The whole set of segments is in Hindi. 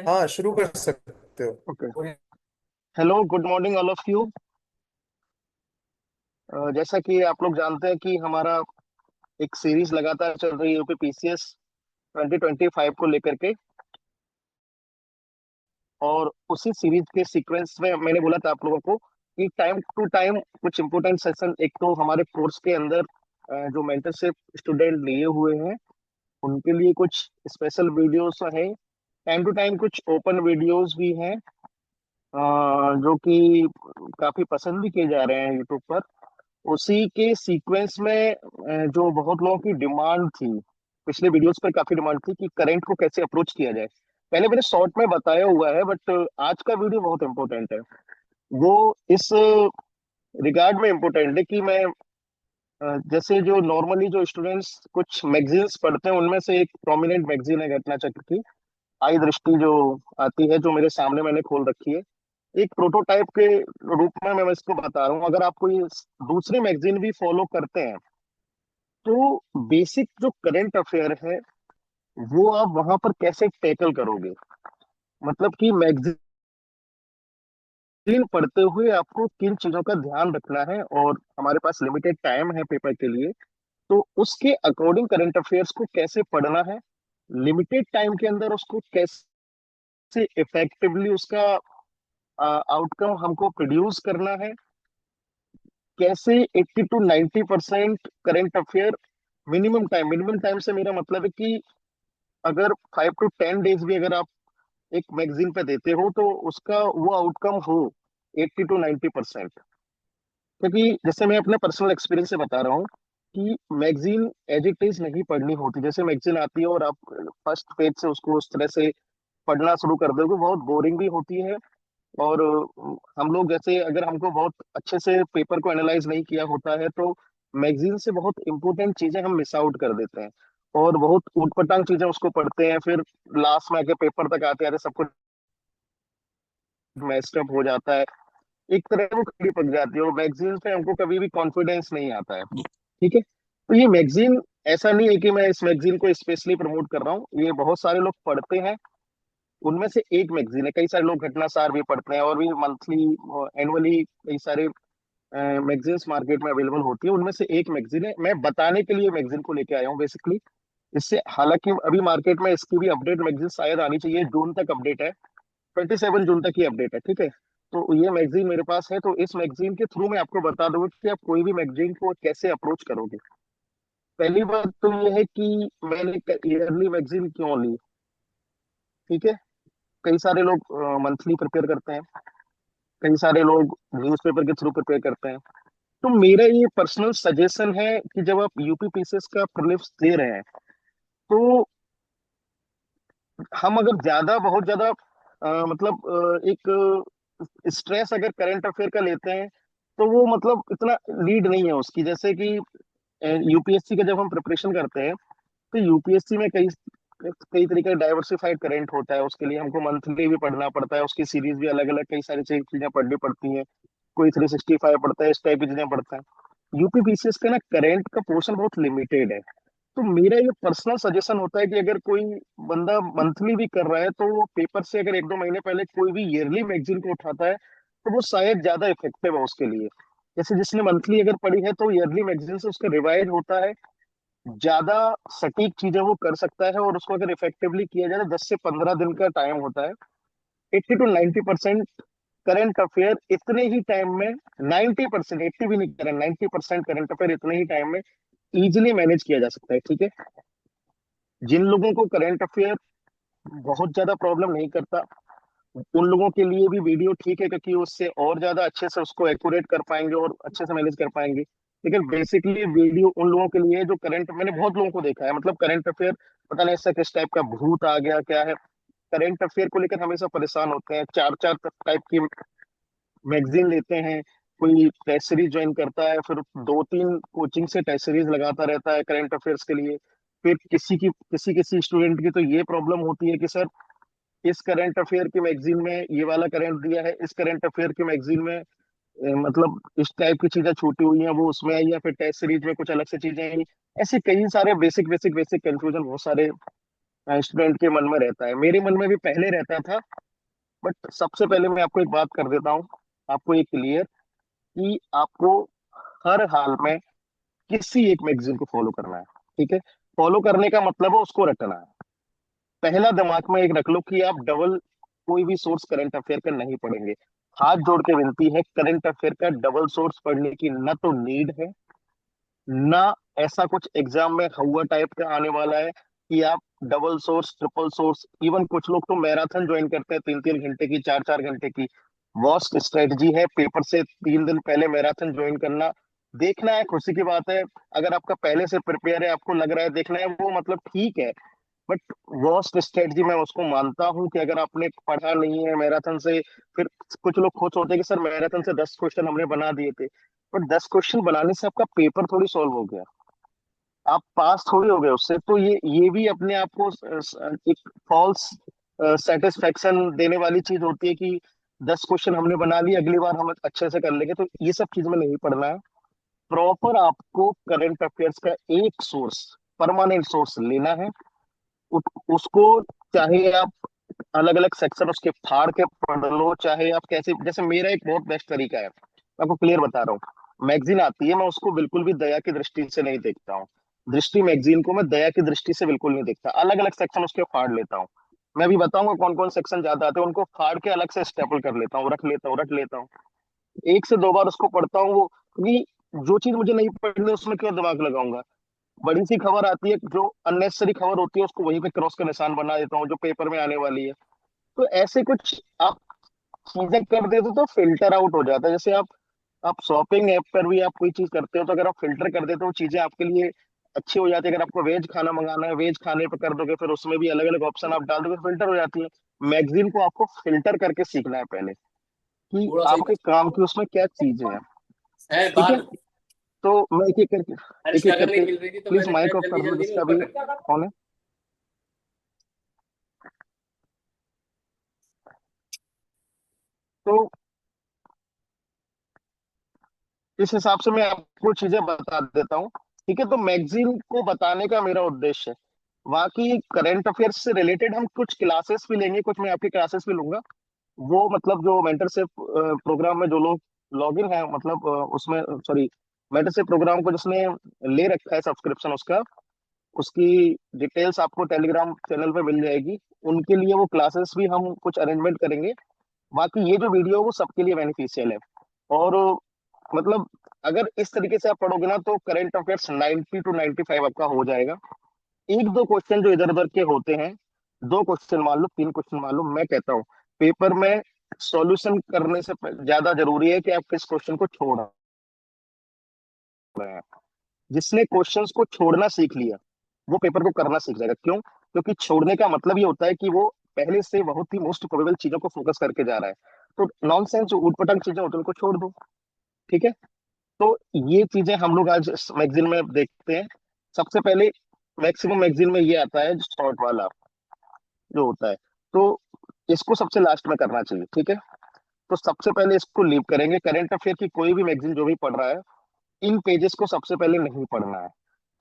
हाँ, शुरू कर सकते हो। Okay. Hello, good morning all of you. जैसा कि आप लोग जानते हैं कि हमारा एक सीरीज लगातार चल रही है यूपी पीसीएस 2025 को लेकर के। और उसी सीरीज के सीक्वेंस में मैंने बोला था आप लोगों को कि टाइम टू टाइम कुछ इंपोर्टेंट सेशन, एक तो हमारे कोर्स के अंदर जो मेंटरशिप स्टूडेंट लिए हुए हैं उनके लिए कुछ स्पेशल वीडियोस हैं। टाइम टू टाइम कुछ ओपन वीडियोस भी हैं, जो कि काफी पसंद भी किए जा रहे हैं यूट्यूब पर। उसी के सीक्वेंस में जो बहुत लोगों की डिमांड थी, पिछले वीडियोस पर काफी डिमांड थी कि करंट को कैसे अप्रोच किया जाए। पहले मैंने शॉर्ट में बताया हुआ है, बट आज का वीडियो बहुत इंपॉर्टेंट है। वो इस रिगार्ड में इम्पोर्टेंट है कि मैं जैसे जो नॉर्मली जो स्टूडेंट्स कुछ मैगजीन्स पढ़ते हैं उनमें से एक प्रोमिनेंट मैगजीन है घटना चक्र की, आई दृष्टि जो आती है, जो मेरे सामने मैंने खोल रखी है। एक प्रोटोटाइप के रूप में मैं इसको बता रहा हूँ। अगर आप कोई दूसरी मैगजीन भी फॉलो करते हैं तो बेसिक जो करंट अफेयर है वो आप वहां पर कैसे टैकल करोगे। मतलब कि मैगजीन पढ़ते हुए आपको किन चीजों का ध्यान रखना है, और हमारे पास लिमिटेड टाइम है पेपर के लिए, तो उसके अकॉर्डिंग करंट अफेयर्स को कैसे पढ़ना है, लिमिटेड टाइम के अंदर उसको कैसे इफेक्टिवली उसका आउटकम हमको प्रोड्यूस करना है, कैसे 80 to 90% current affair minimum time से मेरा मतलब है कि अगर 5 to 10 डेज भी अगर आप एक मैगजीन पे देते हो तो उसका वो आउटकम हो 80 to 90%। क्योंकि जैसे मैं अपने पर्सनल एक्सपीरियंस से बता रहा हूँ कि मैगजीन एज इट इज नहीं पढ़नी होती। जैसे मैगजीन आती है और आप फर्स्ट पेज से उसको उस तरह से पढ़ना शुरू कर दोगे, बहुत बोरिंग भी होती है। और हम लोग जैसे अगर हमको बहुत अच्छे से पेपर को एनालाइज नहीं किया होता है तो मैगजीन से बहुत इंपॉर्टेंट चीजें हम मिस आउट कर देते हैं, और बहुत ऊटपटांग चीजें उसको पढ़ते हैं। फिर लास्ट में आके पेपर तक आते आते सब कुछ मैस्ड अप हो जाता है, एक तरह से वो खड़ी पक जाती है, और मैगजीन पे हमको कभी भी कॉन्फिडेंस नहीं आता है। ठीक है, तो ये मैगजीन ऐसा नहीं है कि मैं इस मैगजीन को स्पेशली प्रमोट कर रहा हूँ, ये बहुत सारे लोग पढ़ते हैं। उनमें से एक मैगजीन है, कई सारे लोग घटनासार भी पढ़ते हैं, और भी मंथली एनुअली कई सारे मैगजीन्स मार्केट में अवेलेबल होती है। उनमें से एक मैगजीन है, मैं बताने के लिए मैगजीन को लेके आया हूँ बेसिकली। इससे हालांकि अभी मार्केट में इसकी भी अपडेट मैगजीन शायद आनी चाहिए, जून तक अपडेट है, 27 जून तक की अपडेट है। ठीक है, तो ये मैगजीन मेरे पास है, तो इस मैगजीन के थ्रू मैं आपको बता दूंगा कि आप कोई भी मैगजीन को कैसे अप्रोच करोगे। पहली बात तो ये है कि मैंने ईयरली मैगजीन क्यों ली। ठीक है, कई सारे लोग मंथली प्रिपेयर करते हैं, कई सारे लोग न्यूज़पेपर के थ्रू प्रिपेयर करते हैं। तो मेरा ये पर्सनल सजेशन है कि जब आप यूपीपीसीएस का प्रीलिम्स दे रहे हैं तो हम अगर ज्यादा बहुत ज्यादा मतलब एक स्ट्रेस अगर करंट अफेयर का लेते हैं तो वो मतलब इतना लीड नहीं है उसकी। जैसे कि यूपीएससी का जब हम प्रिपरेशन करते हैं तो यूपीएससी में कई कई तरीके का डाइवर्सिफाइड करंट होता है, उसके लिए हमको मंथली भी पढ़ना पड़ता है, उसकी सीरीज भी अलग अलग कई सारी चीजें पढ़नी पड़ती हैं। कोई 365 पढ़ता है, इस टाइप की चीजें पढ़ता है। यूपीपीसीएस का ना करंट का पोर्शन बहुत लिमिटेड है। तो मेरा ये पर्सनल सजेशन होता है कि अगर कोई बंदा मंथली भी कर रहा है तो वो पेपर से अगर 1-2 महीने पहले कोई भी ईयरली मैगजीन को उठाता है तो वो शायद ज्यादा इफेक्टिव है उसके लिए। जैसे जिसने मंथली अगर पढ़ी है तो ईयरली मैगजीन से उसका रिवाइज होता है, ज्यादा सटीक चीजें वो कर सकता है, और उसको अगर इफेक्टिवली किया जाए तो 10 से 15 दिन का टाइम होता है। 80 to 90% करंट अफेयर इतने ही टाइम में, 90%, 80 भी नहीं करें, 90% करंट अफेयर इतने ही टाइम में इजिली मैनेज किया जा सकता है। ठीक है, जिन लोगों को करंट अफेयर बहुत ज्यादा प्रॉब्लम नहीं करता उन लोगों के लिए भी वीडियो ठीक है, क्योंकि उससे और ज्यादा अच्छे से उसको एक्यूरेट कर पाएंगे और अच्छे से मैनेज कर पाएंगे। लेकिन बेसिकली वीडियो उन लोगों के लिए है जो करंट, मैंने बहुत लोगों को देखा है, मतलब करंट अफेयर पता नहीं ऐसा किस टाइप का भूत आ गया क्या है, करंट अफेयर को लेकर हमेशा परेशान होते हैं, चार चार टाइप की मैगजीन लेते हैं। कोई टेस्ट सीरीज ज्वाइन करता है, फिर 2-3 कोचिंग से टेस्ट सीरीज लगाता रहता है करंट अफेयर्स के लिए। फिर किसी किसी स्टूडेंट की तो ये प्रॉब्लम होती है कि सर इस करंट अफेयर की मैगजीन में ये वाला करंट दिया है, इस करंट अफेयर की मैगजीन में मतलब इस टाइप की चीजें छूटी हुई हैं, वो उसमें आई है, फिर टेस्ट सीरीज में कुछ अलग से चीजें आई। ऐसे कई सारे बेसिक बेसिक बेसिक कंफ्यूजन बहुत सारे स्टूडेंट के मन में रहता है, मेरे मन में भी पहले रहता था। बट सबसे पहले मैं आपको एक बात कर देता हूँ, आपको ये क्लियर, कि आपको हर हाल में किसी एक मैगजीन को फॉलो करना है। ठीक है, फॉलो करने का मतलब है उसको रटना है। पहला दिमाग में एक रख लो कि आप डबल कोई भी सोर्स करंट अफेयर का नहीं पढ़ेंगे। हाथ जोड़ के विनती है, करंट अफेयर का डबल सोर्स पढ़ने की न तो नीड है, ना ऐसा कुछ एग्जाम में हुआ टाइप का आने वाला है कि आप double source triple source, even कुछ लोग तो मैराथन ज्वाइन करते हैं 3-3 घंटे की, 4-4 घंटे की। वर्स्ट स्ट्रेटजी है पेपर से 3 दिन पहले मैराथन ज्वाइन करना। देखना है, खुशी की बात है, अगर आपका पहले से प्रिपेयर है, आपको लग रहा है देखना है, वो मतलब ठीक है। बट वर्स्ट स्ट्रेटजी मैं उसको मानता हूँ कि अगर आपने पढ़ा नहीं है मैराथन से, फिर कुछ लोग खुश होते हैं कि सर मैराथन से 10 क्वेश्चन हमने बना दिए थे। बट 10 क्वेश्चन बनाने से आपका पेपर थोड़ी सॉल्व हो गया, आप पास थोड़ी हो गए उससे। तो ये भी अपने आप को एक फॉल्स सेटिस्फेक्शन देने वाली चीज होती है कि 10 क्वेश्चन हमने बना लिए, अगली बार हम अच्छे से कर लेंगे। तो ये सब चीज में नहीं पढ़ना है। प्रॉपर आपको करंट अफेयर्स का एक सोर्स, परमानेंट सोर्स लेना है। उसको चाहे आप अलग अलग सेक्शन उसके फाड़ के पढ़ लो, चाहे आप कैसे, जैसे मेरा एक बहुत बेस्ट तरीका है, मैं आपको क्लियर बता रहा हूँ। मैगजीन आती है, मैं उसको बिल्कुल भी दया की दृष्टि से नहीं देखता हूँ। दृष्टि मैगजीन को मैं दया की दृष्टि से बिल्कुल नहीं देखता, अलग अलग सेक्शन उसके फाड़ लेता हूँ। मैं भी बताऊंगा कौन कौन सेक्शन ज्यादा आते हैं, उनको फाड़ के अलग से स्टेपल कर लेता हूँ, रख लेता हूँ। 1 से 2 बार उसको पढ़ता हूँ, वो क्योंकि जो चीज मुझे नहीं पढ़नी उसमें क्यों दिमाग लगाऊंगा। बड़ी सी खबर आती है, जो अननेसेसरी खबर होती है उसको वहीं पे क्रॉस का निशान बना देता हूँ, जो पेपर में आने वाली है। तो ऐसे कुछ आप चीजें कर देते तो फिल्टर आउट हो जाता है। जैसे आप शॉपिंग ऐप पर भी आप कोई चीज करते हो, तो अगर आप फिल्टर कर देते हो चीजें आपके लिए अच्छी हो जाती है। अगर आपको वेज खाना मंगाना है, वेज खाने पे कर दोगे, फिर उसमें भी अलग अलग ऑप्शन आप डाल दोगे, फिल्टर हो जाती है। मैगजीन को आपको फिल्टर करके सीखना है पहले, कि थोड़ा सही आपके काम की उसमें क्या चीजें हैं। है ठीक है, बाहर। तो मैं बारिश एक एक अगर नहीं करके मिल रही थी तो प्लीज मैंने माइक शायद ऑफ जल्दी कर दो जल्दी में जिसका ऊपर भी कर दिया। फोन है। तो इस हिसाब से मैं आपको चीजें बता देता हूँ। ठीक है, तो मैगजीन को बताने का मेरा उद्देश्य है। बाकी करंट अफेयर्स से रिलेटेड हम कुछ क्लासेस भी लेंगे, कुछ मैं आपकी क्लासेस भी लूंगा। वो मतलब जो मेंटरशिप प्रोग्राम में जो लोग लॉग इन है, मतलब उसमें सॉरी, मेंटरशिप प्रोग्राम को जिसने ले रखा है सब्सक्रिप्शन उसका, उसकी डिटेल्स आपको टेलीग्राम चैनल पे मिल जाएगी। उनके लिए वो क्लासेस भी हम कुछ अरेंजमेंट करेंगे। बाकी ये जो वीडियो है वो सबके लिए बेनिफिशियल है। और मतलब अगर इस तरीके से आप पढ़ोगे ना, तो करंट अफेयर्स 90 to 95 आपका हो जाएगा। 1-2 क्वेश्चन जो इधर उधर के होते हैं, 2 क्वेश्चन मान लो, 3 क्वेश्चन मान लो, मैं कहता हूँ पेपर में सॉल्यूशन करने से ज्यादा जरूरी है कि आप किस क्वेश्चन को छोड़ रहे हैं। जिसने क्वेश्चंस को छोड़ना सीख लिया वो पेपर को करना सीख जाएगा। क्यों? क्योंकि छोड़ने का मतलब ये होता है कि वो पहले से बहुत ही मोस्ट प्रोबेबल चीजों को फोकस करके जा रहा है। तो नॉनसेंस जो ऊटपटांग चीजें होती है उनको छोड़ दो। ठीक है, तो ये चीजें हम लोग आज मैगजीन में देखते हैं। सबसे पहले मैक्सिमम मैगजीन में ये आता है शॉर्ट वाला जो होता है, तो इसको सबसे लास्ट में करना चाहिए। ठीक है, तो सबसे पहले इसको लीव करेंगे। करंट अफेयर की कोई भी मैगजीन जो भी पढ़ रहा है, इन पेजेस को सबसे पहले नहीं पढ़ना है।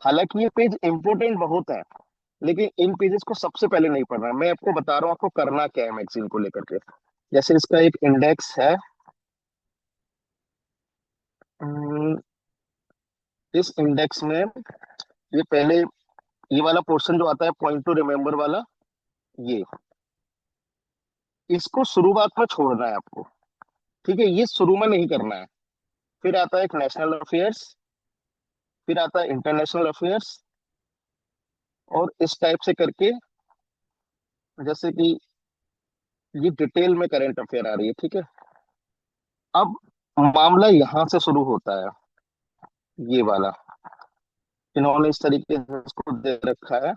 हालांकि ये पेज इंपॉर्टेंट बहुत है, लेकिन इन पेजेस को सबसे पहले नहीं पढ़ना है। मैं आपको बता रहा हूँ आपको करना क्या है मैगजीन को लेकर के। जैसे इसका एक इंडेक्स है, अम, इस इंडेक्स में ये पहले ये वाला पोर्शन जो आता है पॉइंट टू रिमेम्बर वाला, ये इसको शुरुआत में छोड़ना है आपको। ठीक है, ये शुरू में नहीं करना है। फिर आता है एक नेशनल अफेयर्स, फिर आता है इंटरनेशनल अफेयर्स, और इस टाइप से करके, जैसे कि ये डिटेल में करंट अफेयर आ रही है। ठीक है, अब मामला यहां से शुरू होता है, ये वाला इन्होंने इस तरीके से इसको दे रखा है।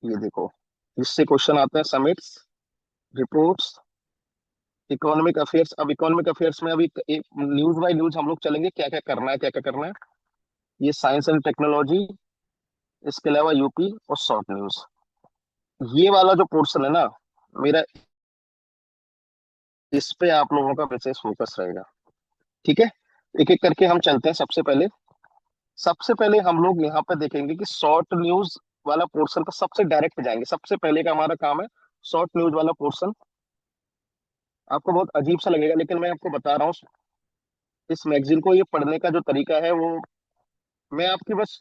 ये देखो, इससे क्वेश्चन आते हैं समिट्स, रिपोर्ट्स, इकोनॉमिक अफेयर्स। अब इकोनॉमिक अफेयर्स में अभी न्यूज बाय न्यूज हम लोग चलेंगे, क्या क्या करना है, क्या क्या करना है। ये साइंस एंड टेक्नोलॉजी, इसके अलावा यूपी और शॉर्ट न्यूज। ये वाला जो पोर्शन है ना मेरा, इस पे आप लोगों का विशेष फोकस रहेगा। ठीक है, एक एक करके हम चलते हैं। सबसे पहले हम लोग यहाँ पे देखेंगे कि शॉर्ट न्यूज वाला पोर्शन का सबसे डायरेक्ट जाएंगे। सबसे पहले का हमारा काम है शॉर्ट न्यूज वाला पोर्शन। आपको बहुत अजीब सा लगेगा, लेकिन मैं आपको बता रहा हूँ, इस मैगजीन को ये पढ़ने का जो तरीका है वो, मैं आपकी बस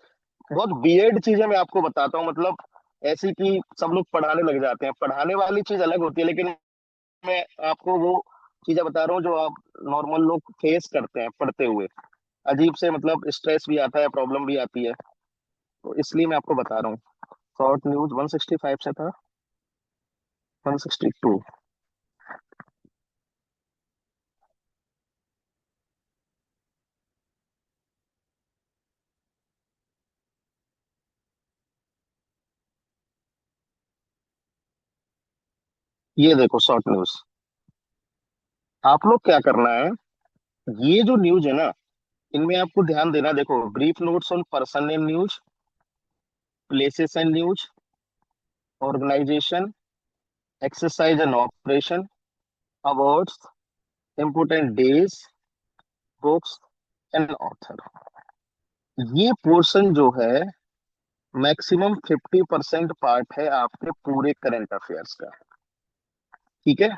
बहुत वियर्ड चीजें मैं आपको बताता हूँ, मतलब ऐसी कि सब लोग पढ़ाने लग जाते हैं। पढ़ाने वाली चीज अलग होती है, लेकिन मैं आपको वो चीजें बता रहा हूँ जो आप नॉर्मल लोग फेस करते हैं पढ़ते हुए। अजीब से मतलब स्ट्रेस भी आता है, प्रॉब्लम भी आती है, तो इसलिए मैं आपको बता रहा हूँ। शॉर्ट न्यूज 165 से था 162। ये देखो शॉर्ट न्यूज। आप लोग क्या करना है, ये जो न्यूज है ना, इनमें आपको ध्यान देना। देखो, brief notes on person and news, places and news, organisation, exercise and operation, awards, important days, books and author. ये पोर्शन जो है मैक्सिमम 50% पार्ट है आपके पूरे करंट अफेयर्स का। ठीक है।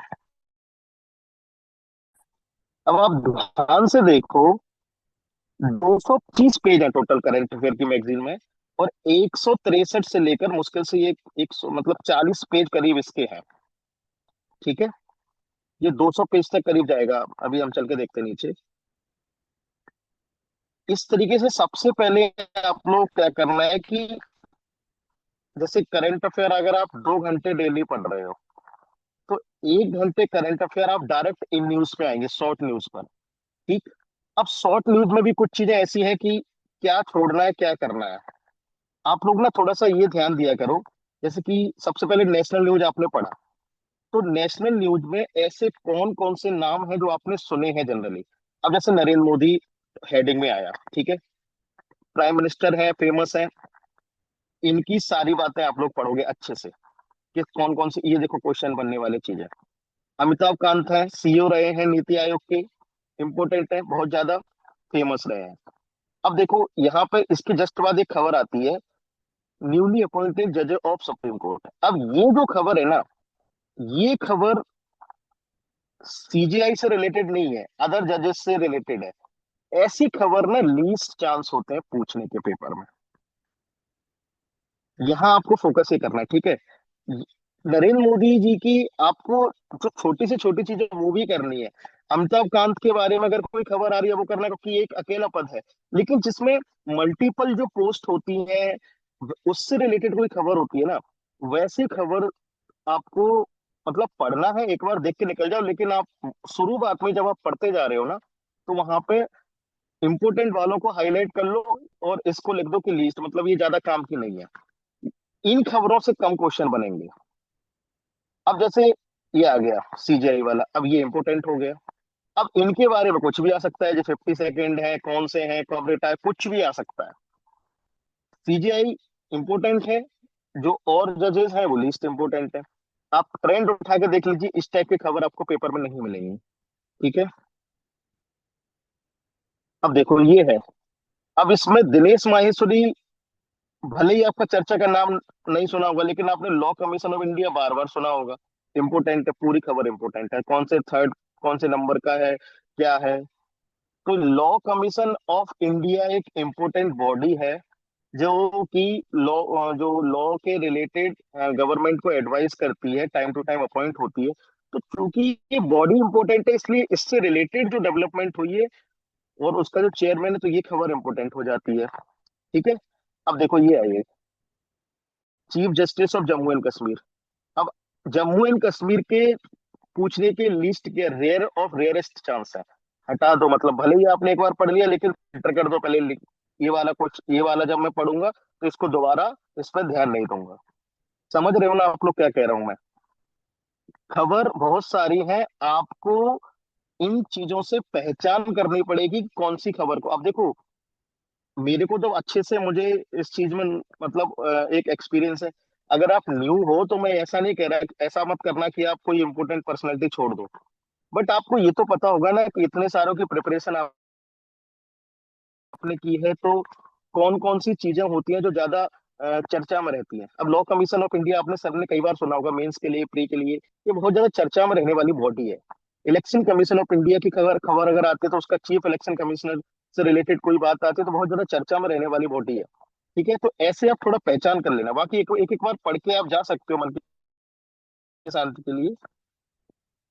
अब आप ध्यान से देखो, 230 पेज है टोटल करंट अफेयर की मैगजीन में, और 163 से लेकर मुश्किल से ये 100 मतलब 40 पेज करीब इसके हैं। ठीक है। ये 200 पेज तक करीब जाएगा, अभी हम चल के देखते हैं नीचे। इस तरीके से सबसे पहले आप लोग क्या करना है कि जैसे करंट अफेयर अगर आप 2 घंटे डेली पढ़ रहे हो, तो 1 घंटे करंट अफेयर आप डायरेक्ट इन न्यूज पे आएंगे, शॉर्ट न्यूज पर। ठीक। अब शॉर्ट न्यूज में भी कुछ चीजें ऐसी हैं कि क्या छोड़ना है क्या करना है। आप लोग ना थोड़ा सा ये ध्यान दिया करो। जैसे कि सबसे पहले नेशनल न्यूज आपने पढ़ा, तो नेशनल न्यूज में ऐसे कौन कौन से नाम हैं जो आपने सुने हैं जनरली। अब जैसे नरेंद्र मोदी हेडिंग में आया, ठीक है, प्राइम मिनिस्टर है, फेमस है, इनकी सारी बातें आप लोग पढ़ोगे अच्छे से कि कौन कौन सी, ये देखो क्वेश्चन बनने वाली चीजें। अमिताभ कांत है, सीईओ रहे हैं नीति आयोग के, इंपोर्टेंट है, बहुत ज्यादा फेमस रहे हैं। अब देखो यहाँ पे इसके जस्ट बाद एक खबर आती है, न्यूली अपॉइंटेड जज ऑफ सुप्रीम कोर्ट। अब ये जो खबर है ना, ये खबर सीजीआई से रिलेटेड नहीं है, अदर जजेस से रिलेटेड है। ऐसी खबर ना लीस्ट चांस होते हैं पूछने के पेपर में। यहाँ आपको फोकस ये करना है, ठीक है। नरेंद्र मोदी जी की आपको जो छोटी से छोटी चीजें वो भी करनी है। अमिताभ कांत के बारे में अगर कोई खबर आ रही है वो करना है, क्योंकि एक अकेला पद है। लेकिन जिसमें मल्टीपल जो पोस्ट होती है, उससे रिलेटेड कोई खबर होती है ना, वैसी खबर आपको मतलब पढ़ना है, एक बार देख के निकल जाओ। लेकिन आप शुरुआत में जब आप पढ़ते जा रहे हो ना, तो वहां पे इंपोर्टेंट वालों को हाईलाइट कर लो और इसको लिख दो कि लीस्ट, मतलब ये ज्यादा काम की नहीं है। इन खबरों से कम क्वेश्चन बनेंगे। अब जैसे ये आ गया सीजीआई वाला, अब ये इंपोर्टेंट हो गया। अब इनके बारे में कुछ भी आ सकता है, जो 50 सेकेंड है, कौन से हैं, कब रिटायर, कुछ भी आ सकता है। सीजीआई इंपोर्टेंट है, जो और जजेस हैं वो लीस्ट इंपोर्टेंट है। आप ट्रेंड उठा के देख लीजिए, इस टाइप की खबर आपको पेपर में नहीं मिलेंगी। ठीक है। अब देखो ये है, अब इसमें दिनेश माहेश्वरी, भले ही आपका चर्चा का नाम नहीं सुना होगा, लेकिन आपने लॉ कमीशन ऑफ इंडिया बार बार सुना होगा। इंपोर्टेंट है, पूरी खबर इंपोर्टेंट है, कौन से थर्ड, कौन से नंबर का है, क्या है। तो लॉ कमीशन ऑफ इंडिया एक इम्पोर्टेंट बॉडी है, जो कि लॉ, जो लॉ के रिलेटेड गवर्नमेंट को एडवाइस करती है, टाइम टू टाइम अपॉइंट होती है। तो चूंकि ये बॉडी इंपॉर्टेंट है, इसलिए इससे रिलेटेड जो डेवलपमेंट हुई है और उसका जो चेयरमैन है, तो ये खबर इंपॉर्टेंट हो जाती है। ठीक है। अब देखो ये है, ये chief justice of Jammu and Kashmir. अब जम्मू एंड कश्मीर के पूछने के लिस्ट के रेयर ऑफ रेयरेस्ट चांस है। हटा दो, मतलब भले ही आपने एक बार पढ़ लिया, लेकिन फिल्टर कर दो पहले ये वाला कुछ, ये वाला जब मैं पढ़ूंगा तो इसको दोबारा इस पर ध्यान नहीं दूंगा। समझ रहे हो ना आप लोग क्या कह रहा हूं मैं। खबर बहुत सारी है, आपको इन चीजों से पहचान करनी पड़ेगी कौन सी खबर को। अब देखो, मेरे को तो अच्छे से मुझे इस चीज में मतलब एक एक्सपीरियंस है। अगर आप न्यू हो तो मैं ऐसा नहीं कह रहा, ऐसा मत करना कि आप कोई इंपोर्टेंट पर्सनैलिटी छोड़ दो। बट आपको ये तो पता होगा ना कि इतने सारों की प्रिपरेशन आपने की है, तो कौन कौन सी चीजें होती हैं जो ज्यादा चर्चा में रहती है। अब लॉ कमीशन ऑफ इंडिया आपने सर ने कई बार सुना होगा, मेंस के लिए, प्री के लिए, ये बहुत ज्यादा चर्चा में रहने वाली बॉडी है। इलेक्शन कमीशन ऑफ इंडिया की खबर खबर अगर आती है तो उसका चीफ इलेक्शन कमिश्नर से रिलेटेड कोई बात आती है तो बहुत ज्यादा चर्चा में रहने वाली बॉडी है। ठीक है, तो ऐसे आप थोड़ा पहचान कर लेना, बाकी एक एक बार पढ़ के आप जा सकते हो मन की शांति के लिए।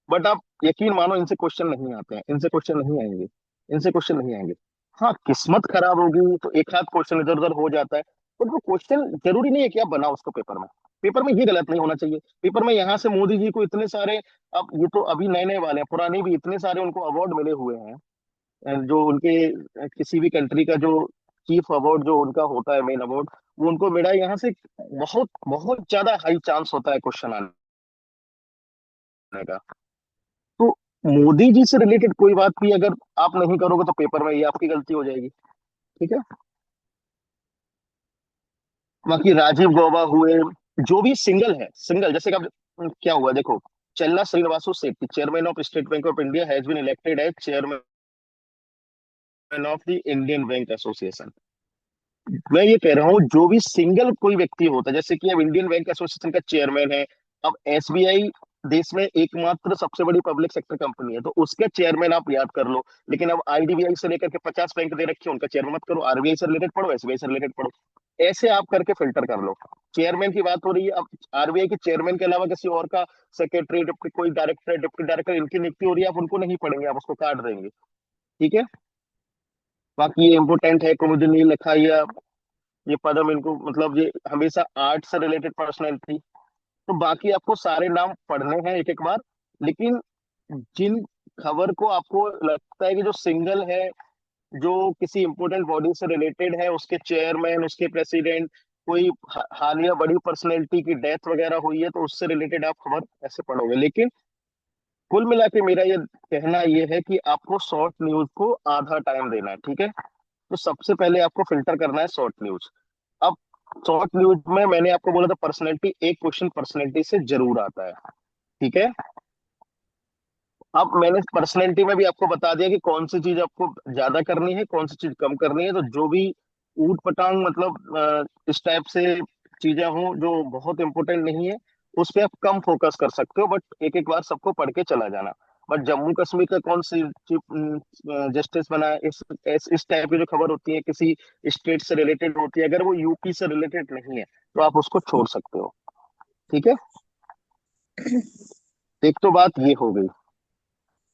बट आप यकीन मानो इनसे क्वेश्चन नहीं आते हैं, इनसे क्वेश्चन नहीं आएंगे, इनसे क्वेश्चन नहीं आएंगे। हाँ, किस्मत खराब होगी तो एक आध क्वेश्चन इधर उधर हो जाता है, बट वो क्वेश्चन जरूरी नहीं है कि आप बनाओ उसको पेपर में। पेपर में ये गलत नहीं होना चाहिए, पेपर में यहाँ से मोदी जी को इतने सारे, अब ये तो अभी नए नए वाले हैं, पुराने भी इतने सारे उनको अवार्ड मिले हुए हैं। जो उनके किसी भी कंट्री का जो चीफ अवार्ड जो उनका होता है, मेन अवार्ड, वो उनको मिला है यहाँ से। बहुत बहुत ज्यादा हाई चांस होता है क्वेश्चन आने का। तो मोदी जी से रिलेटेड कोई बात भी अगर आप नहीं करोगे तो पेपर में ये आपकी गलती हो जाएगी। ठीक है, बाकी राजीव गौबा हुए, जो भी सिंगल है, सिंगल जैसे कि क्या हुआ देखो, Challa Srinivasu Setty, chairman of State Bank of India, has been elected as chairman of the Indian Bank Association. मैं ये कह रहा हूँ जो भी सिंगल कोई व्यक्ति होता है, जैसे कि अब इंडियन बैंक एसोसिएशन का चेयरमैन है, अब एसबीआई देश में एकमात्र सबसे बड़ी पब्लिक सेक्टर कंपनी है तो उसके चेयरमैन आप याद कर लो। लेकिन अब आईडीबीआई से लेकर के 50 बैंक दे रखे हैं, उनका चेयरमैन मत करो, आरबीआई से रिलेटेड पढ़ो, एसबीआई से रिलेटेड पढ़ो। ऐसे आप करके फिल्टर कर लो। चेयरमैन की बात हो रही है, अब आरबीआई के चेयरमैन के अलावा किसी और का सेक्रेटरी, डिप्टी कोई डायरेक्टर, डिप्टी डायरेक्टर, इनकी नियुक्ति हो रही है, आप उनको नहीं पढ़ेंगे, आप उसको काट देंगे। ठीक है, बाकी ये इम्पोर्टेंट है, कुमुदिनी लिखा, ये पदम इनको मतलब ये हमेशा आर्ट से रिलेटेड पर्सनैलिटी। तो बाकी आपको सारे नाम पढ़ने हैं एक एक बार। लेकिन जिन खबर को आपको लगता है कि जो सिंगल है, जो किसी इंपोर्टेंट बॉडी से रिलेटेड है, उसके चेयरमैन, उसके प्रेसिडेंट, कोई हालिया बड़ी पर्सनैलिटी की डेथ वगैरह हुई है तो उससे रिलेटेड आप खबर ऐसे पढ़ोगे। लेकिन कुल मिला के मेरा ये कहना ये है कि आपको शॉर्ट न्यूज को आधा टाइम देना है। ठीक है, तो सबसे पहले आपको फिल्टर करना है शॉर्ट न्यूज। अब शॉर्ट न्यूज में मैंने आपको बोला था पर्सनैलिटी, एक क्वेश्चन पर्सनैलिटी से जरूर आता है। ठीक है, अब मैंने पर्सनैलिटी में भी आपको बता दिया कि कौन सी चीज आपको ज्यादा करनी है, कौन सी चीज कम करनी है। तो जो भी ऊट पटांग मतलब इस टाइप से चीजें हों जो बहुत इंपॉर्टेंट नहीं है, उस पे आप कम फोकस कर सकते हो, बट एक एक बार सबको पढ़ के चला जाना। बट जम्मू कश्मीर का कौन सी चीफ जस्टिस बना है, इस टाइप की जो खबर होती है किसी स्टेट से रिलेटेड होती है, अगर वो यूपी से रिलेटेड नहीं है तो आप उसको छोड़ सकते हो। ठीक है, एक तो बात ये हो गई।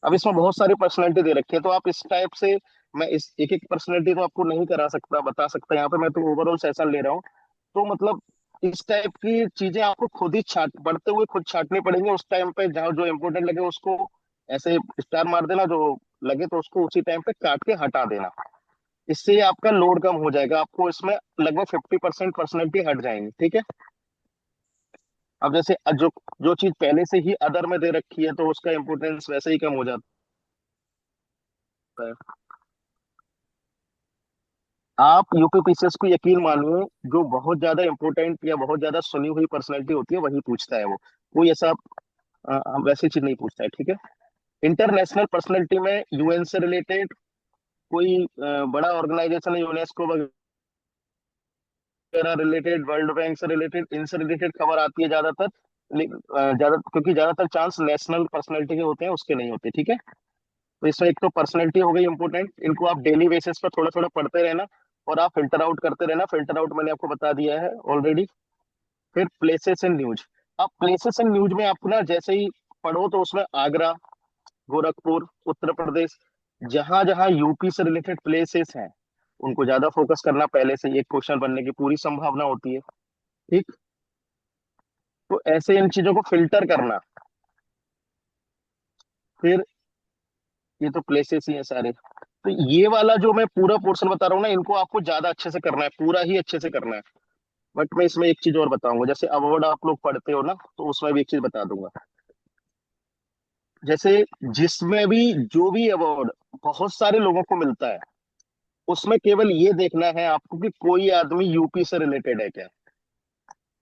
अब इसमें बहुत सारी पर्सनैलिटी दे रखी है तो आप इस टाइप से, मैं इस एक एक पर्सनैलिटी तो आपको नहीं करा सकता, बता सकता यहाँ पे, मैं तो ओवरऑल सेशन ले रहा हूँ। तो मतलब इस टाइप की चीजें आपको खुद ही छाट पढ़ते हुए खुद छाटनी पड़ेंगी, उस टाइम पे जहाँ जो इंपोर्टेंट लगे उसको ऐसे स्टार मार देना, जो लगे तो उसको उसी टाइम पे काट के हटा देना। इससे आपका लोड कम हो जाएगा, आपको इसमें लगभग 50% पर्सनैलिटी हट जाएंगी। ठीक है, अब जैसे जो जो चीज पहले से ही अदर में दे रखी है तो उसका इंपोर्टेंस वैसे ही कम हो जाता है। आप यूपीपीसीएस को यकीन मानिए, जो बहुत ज्यादा इंपॉर्टेंट या बहुत ज्यादा सुनी हुई पर्सनैलिटी होती है वही पूछता है वो, कोई ऐसा वैसी चीज नहीं पूछता है। ठीक है, इंटरनेशनल पर्सनैलिटी में यूएन से रिलेटेड, कोई बड़ा ऑर्गेनाइजेशन है यूनेस्को वगैरह रिलेटेड, वर्ल्ड बैंक से रिलेटेड, इनसे रिलेटेड खबर आती है ज्यादातर। ज्यादा क्योंकि ज्यादातर चांस नेशनल पर्सनैलिटी के होते हैं, उसके नहीं होते। ठीक है, तो इसमें एक तो पर्सनैलिटी हो गई इंपॉर्टेंट, इनको आप डेली बेसिस पर थोड़ा थोड़ा पढ़ते रहना और आप फिल्टर आउट करते रहना। फिल्टर आउट मैंने आपको बता दिया है ऑलरेडी। फिर प्लेसेस एंड न्यूज, आप प्लेसेस एंड न्यूज में आपको ना जैसे ही पढ़ो तो उसमें आगरा, गोरखपुर, उत्तर प्रदेश, जहां जहां यूपी से रिलेटेड प्लेसेस हैं उनको ज्यादा फोकस करना, पहले से ही एक क्वेश्चन बनने की पूरी संभावना होती है। ठीक, तो ऐसे इन चीजों को फिल्टर करना। फिर ये तो प्लेसेस ही है सारे, तो ये वाला जो मैं पूरा पोर्शन बता रहा हूँ ना, इनको आपको ज्यादा अच्छे से करना है, पूरा ही अच्छे से करना है। बट मैं इसमें एक चीज और बताऊंगा, जैसे अवार्ड आप लोग पढ़ते हो ना तो उसमें भी एक चीज बता दूंगा। जैसे जिसमें भी जो भी अवार्ड बहुत सारे लोगों को मिलता है, उसमें केवल ये देखना है आपको कि कोई आदमी यूपी से रिलेटेड है क्या।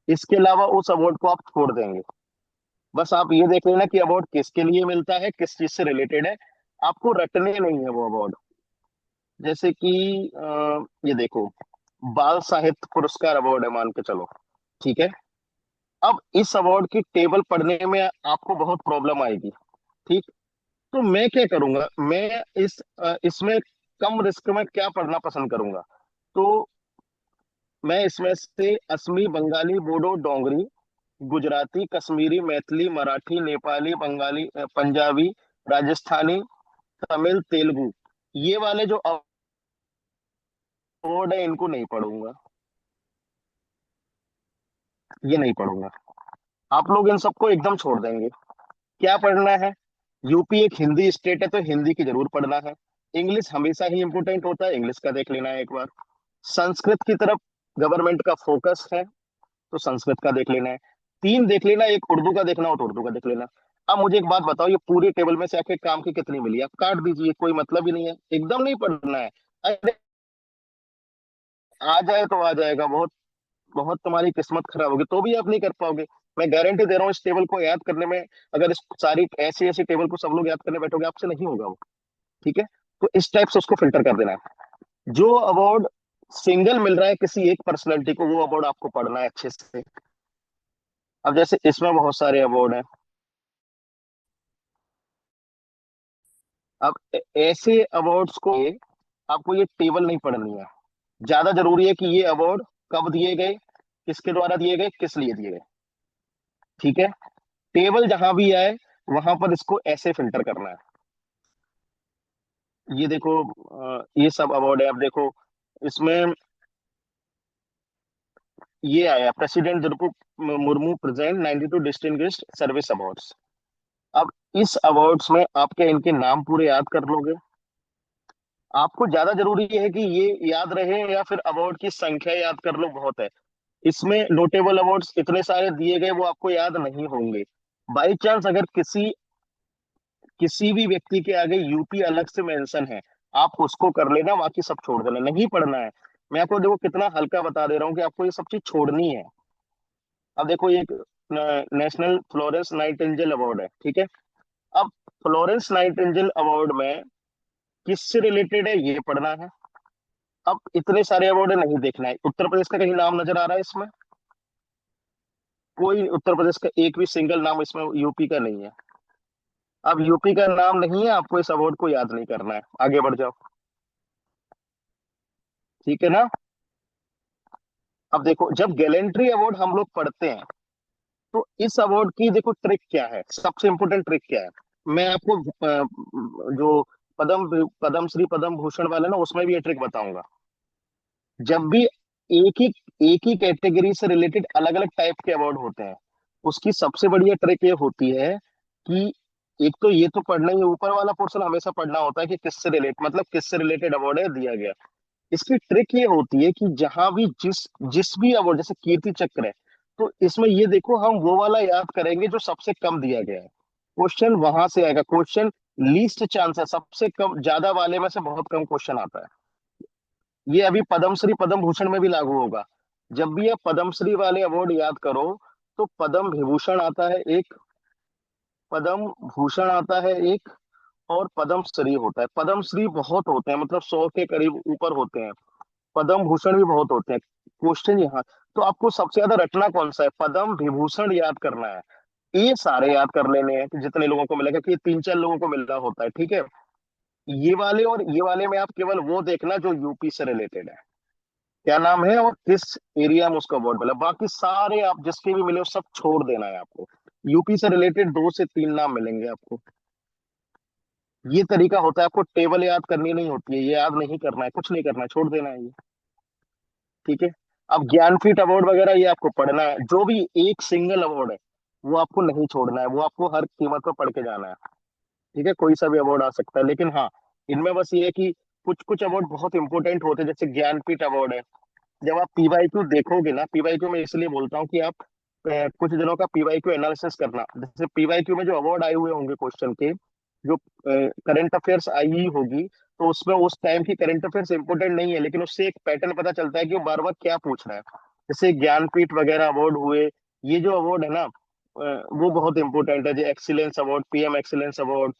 इसके अलावा उस अवार्ड को आप छोड़ देंगे। बस आप ये देख लेना कि अवार्ड किसके लिए मिलता है, किस चीज से रिलेटेड है, आपको रटने नहीं है वो अवार्ड। जैसे कि ये देखो, बाल साहित्य पुरस्कार अवार्ड है, मान के चलो। ठीक है। अब इस अवार्ड की टेबल पढ़ने में आपको बहुत प्रॉब्लम आएगी। ठीक। तो मैं क्या करूंगा, मैं इसमें कम रिस्क में क्या पढ़ना पसंद करूंगा। तो मैं इसमें से असमी, बंगाली, बोडो, डोंगरी, गुजराती, कश्मीरी, मैथिली, मराठी, नेपाली, बंगाली, पंजाबी, राजस्थानी, तमिल, तेलुगु, ये वाले जो अवार्ड है इनको नहीं पढ़ूंगा। ये नहीं पढ़ूंगा। आप लोग इन सबको एकदम छोड़ देंगे। क्या पढ़ना है? यूपी एक हिंदी स्टेट है तो हिंदी की जरूर पढ़ना है। इंग्लिश हमेशा ही इंपोर्टेंट होता है, इंग्लिश का देख लेना है एक बार। संस्कृत की तरफ गवर्नमेंट का फोकस है, तो संस्कृत का देख लेना है। तीन देख लेना, एक उर्दू का देखना हो तो उर्दू का देख लेना। अब मुझे एक बात बताओ, ये पूरी टेबल में से आखिर काम की कितनी मिली? आप काट दीजिए, कोई मतलब ही नहीं है, एकदम नहीं पढ़ना है। अरे आ जाए तो आ जाएगा, बहुत बहुत तुम्हारी किस्मत खराब होगी तो भी आप नहीं कर पाओगे। मैं गारंटी दे रहा हूँ, इस टेबल को याद करने में, अगर इस सारी ऐसी ऐसी टेबल को सब लोग याद करने बैठोगे, आपसे नहीं होगा वो। ठीक है। तो इस टाइप से उसको फिल्टर कर देना है। जो अवार्ड सिंगल मिल रहा है किसी एक पर्सनैलिटी को, वो अवार्ड आपको पढ़ना है अच्छे से। अब जैसे इसमें बहुत सारे अवार्ड हैं। अब ऐसे अवार्ड्स को आपको ये टेबल नहीं पढ़नी है। ज्यादा जरूरी है कि ये अवार्ड कब दिए गए, किसके द्वारा दिए गए, किस लिए दिए गए। ठीक है। टेबल जहां भी आए वहां पर इसको ऐसे फिल्टर करना है। ये देखो, ये सब अवार्ड है। अब देखो इसमें ये आया, president Droupadi Murmu present 92 distinguished service awards. अब इस अवार्ड्स में आप क्या इनके नाम पूरे याद कर लोगे? आपको ज्यादा जरूरी है कि ये याद रहे या फिर अवार्ड की संख्या याद कर लो, बहुत है। इसमें नोटेबल अवार्ड्स इतने सारे दिए गए, वो आपको याद नहीं होंगे। बाई चांस अगर किसी किसी भी व्यक्ति के आगे यूपी अलग से मेंशन है, आप उसको कर लेना, बाकी सब छोड़ देना, नहीं पढ़ना है। मैं आपको देखो कितना हल्का बता दे रहा हूँ कि आपको ये सब चीज छोड़नी है। अब देखो ये एक नेशनल फ्लोरेंस नाइटिंगेल अवार्ड है। ठीक है। अब फ्लोरेंस नाइटिंगेल अवार्ड में किससे रिलेटेड है ये पढ़ना है। अब इतने सारे अवार्ड नहीं देखना है। उत्तर प्रदेश का कहीं नाम नजर आ रहा है इसमें? कोई उत्तर प्रदेश का एक भी सिंगल नाम इसमें यूपी का नहीं है। अब यूपी का नाम नहीं है, आपको इस अवार्ड को याद नहीं करना है, आगे बढ़ जाओ। ठीक है ना? अब देखो, जब गैलेंट्री अवार्ड हम लोग पढ़ते हैं, तो इस अवार्ड की देखो ट्रिक क्या है, सबसे इंपॉर्टेंट ट्रिक क्या है। मैं आपको जो पद्म श्री पद्म भूषण वाले ना, उसमें भी ये ट्रिक बताऊंगा। जब भी एक ही एक ही कैटेगरी से रिलेटेड अलग अलग टाइप के अवार्ड होते हैं, उसकी सबसे बढ़िया ट्रिक ये होती है कि एक तो ये तो पढ़ना ही है, ऊपर वाला पोर्शन हमेशा पढ़ना होता है कि किससे रिलेट, मतलब किससे रिलेटेड अवार्ड है दिया गया। इसकी ट्रिक ये होती है कि जहां भी जिस जिस भी अवार्ड, जैसे कीर्ति चक्र है, तो इसमें ये देखो हम वो वाला याद करेंगे जो सबसे कम दिया गया है। क्वेश्चन वहां से आएगा, क्वेश्चन लीस्ट चांस है, सबसे कम, ज्यादा वाले में से बहुत कम क्वेश्चन आता है। ये अभी पद्मश्री पद्म भूषण में भी लागू होगा। जब भी आप पद्मश्री वाले अवार्ड याद करो, तो पद्म विभूषण आता है एक, पद्म भूषण आता है एक, और पद्म श्री होता है। पद्म श्री बहुत होते हैं, मतलब 100 के करीब ऊपर होते हैं। पद्म भूषण भी बहुत होते हैं। क्वेश्चन यहाँ, तो आपको सबसे ज्यादा रटना कौन सा है? पद्म विभूषण याद करना है। ये सारे याद कर लेने हैं कि जितने लोगों को मिलेगा, कि 3-4 लोगों को मिल रहा होता है। ठीक है। ये वाले और ये वाले में आप केवल वो देखना जो यूपी से रिलेटेड है, क्या नाम है और किस एरिया में उसका अवार्ड मिला। बाकी सारे आप जिसके भी मिले वो सब छोड़ देना है आपको। यूपी से रिलेटेड 2 से 3 नाम मिलेंगे आपको। ये तरीका होता है, आपको टेबल याद करनी नहीं होती है, ये याद नहीं करना है, कुछ नहीं करना है, छोड़ देना है ये। ठीक है। अब ज्ञानपीठ अवार्ड वगैरह ये आपको पढ़ना है, जो भी एक सिंगल अवार्ड है वो आपको नहीं छोड़ना है, वो आपको हर कीमत पर पढ़ के जाना है। ठीक है। कोई सा भी अवार्ड आ सकता है, लेकिन हाँ, इनमें बस ये है कि कुछ कुछ अवार्ड बहुत इंपॉर्टेंट होते हैं, जैसे ज्ञानपीठ अवार्ड है। जब आप पीवाईक्यू देखोगे ना, पीवाईक्यू में इसलिए बोलता हूँ कि आप कुछ दिनों का पीवाईक्यू एनालिसिस करना। जैसे पीवाईक्यू में जो अवार्ड आए हुए होंगे क्वेश्चन के, जो करंट अफेयर्स आई होगी, तो उसमें उस टाइम की करंट अफेयर्स इंपॉर्टेंट नहीं है, लेकिन उससे एक पैटर्न पता चलता है कि वो बार बार क्या पूछ रहा है। जैसे ज्ञानपीठ वगैरह अवार्ड हुए, ये जो अवार्ड है ना, वो बहुत इंपॉर्टेंट है। जो excellence award, PM excellence award,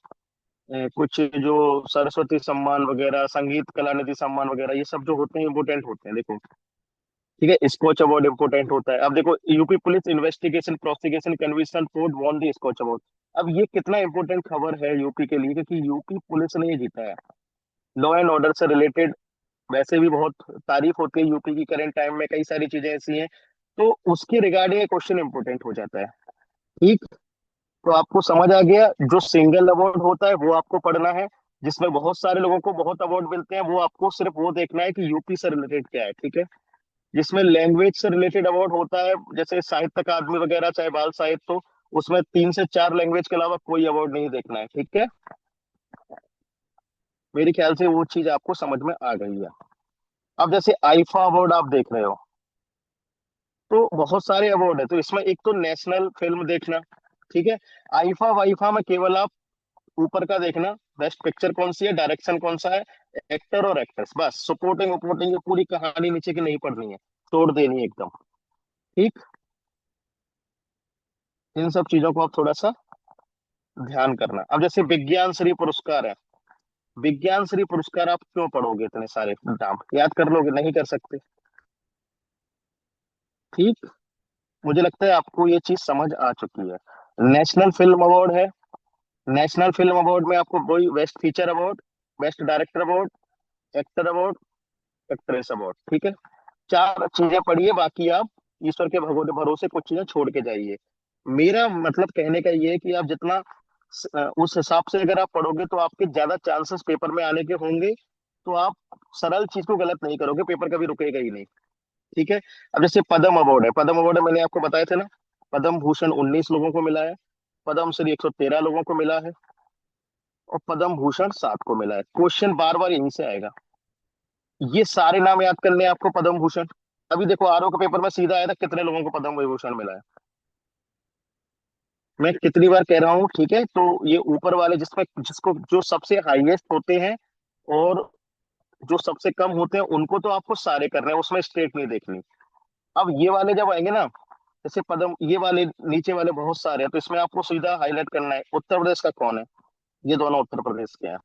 कुछ जो सरस्वती सम्मान वगैरह, संगीत कलानिधि सम्मान वगैरह, ये सब जो होते हैं इंपॉर्टेंट होते हैं, देखो। ठीक है, स्कॉच अवार्ड इंपॉर्टेंट होता है। अब देखो, UP police investigation prosecution conviction court won the Skoch award. अब ये कितना इंपॉर्टेंट खबर है यूपी के लिए, क्योंकि यूपी पुलिस ने ये जीता है। लॉ एंड ऑर्डर से रिलेटेड वैसे भी बहुत तारीफ होती है यूपी की, करंट टाइम में कई सारी चीजें ऐसी हैं, तो उसके रिगार्डिंग क्वेश्चन इंपॉर्टेंट हो जाता है। ठीक। तो आपको समझ आ गया, जो सिंगल अवार्ड होता है वो आपको पढ़ना है, जिसमें बहुत सारे लोगों को बहुत अवार्ड मिलते हैं वो आपको सिर्फ वो देखना है कि यूपी से रिलेटेड क्या है। ठीक है। जिसमें लैंग्वेज से रिलेटेड अवार्ड होता है, जैसे साहित्य अकादमी वगैरह, चाहे बाल साहित्य, तो उसमें 3 से 4 लैंग्वेज के अलावा कोई अवार्ड नहीं देखना है। ठीक है। मेरे ख्याल से वो चीज आपको समझ में आ गई है। अब जैसे आईफा अवार्ड आप देख रहे हो, तो बहुत सारे अवार्ड है, तो इसमें एक तो नेशनल फिल्म देखना। ठीक है। आईफा वाईफा में केवल आप ऊपर का देखना, बेस्ट पिक्चर कौन सी है, डायरेक्शन कौन सा है, एक्टर और एक्ट्रेस, बस सपोर्टिंग वपोर्टिंग की पूरी कहानी नीचे की नहीं पढ़नी है, तोड़ देनी है एकदम। ठीक। इन सब चीजों को आप थोड़ा सा ध्यान करना। अब जैसे विज्ञान श्री पुरस्कार है, विज्ञान श्री पुरस्कार आप क्यों पढ़ोगे, इतने सारे नाम याद कर लोगे, नहीं कर सकते। ठीक। मुझे लगता है आपको ये चीज समझ आ चुकी है। नेशनल फिल्म अवार्ड है, नेशनल फिल्म अवार्ड में आपको वही best feature award, best director award, actor award, actress award. ठीक है। 4 चीजें पढ़िए, बाकी आप ईश्वर के भगोने भरोसे कुछ चीजें छोड़ के जाइए। मेरा मतलब कहने का ये है कि आप जितना उस हिसाब से अगर आप पढ़ोगे तो आपके ज्यादा चांसेस पेपर में आने के होंगे। तो आप सरल चीज को गलत नहीं करोगे, पेपर कभी रुकेगा ही नहीं। ठीक है। अब जैसे पद्म अवार्ड है, पद्म अवार्ड मैंने आपको बताया था ना, पद्म भूषण 19 लोगों को मिला है, पद्म श्री 113 लोगों को मिला है, और पद्म भूषण 7 को मिला है। क्वेश्चन बार बार यहीं से आएगा, ये सारे नाम याद करने हैं आपको पद्म भूषण। अभी देखो आरओ के पेपर में सीधा आया था कितने लोगों को पद्म विभूषण मिला है। मैं कितनी बार कह रहा हूँ। ठीक है। तो ये ऊपर वाले जिसमें जिसको जो सबसे हाईएस्ट होते हैं और जो सबसे कम होते हैं उनको तो आपको सारे करने हैं, उसमें स्टेट नहीं देखनी। अब ये वाले जब आएंगे ना, जैसे पद्म, ये वाले नीचे वाले बहुत सारे हैं, तो इसमें आपको सीधा हाईलाइट करना है उत्तर प्रदेश का कौन है। ये दोनों उत्तर प्रदेश के हैं,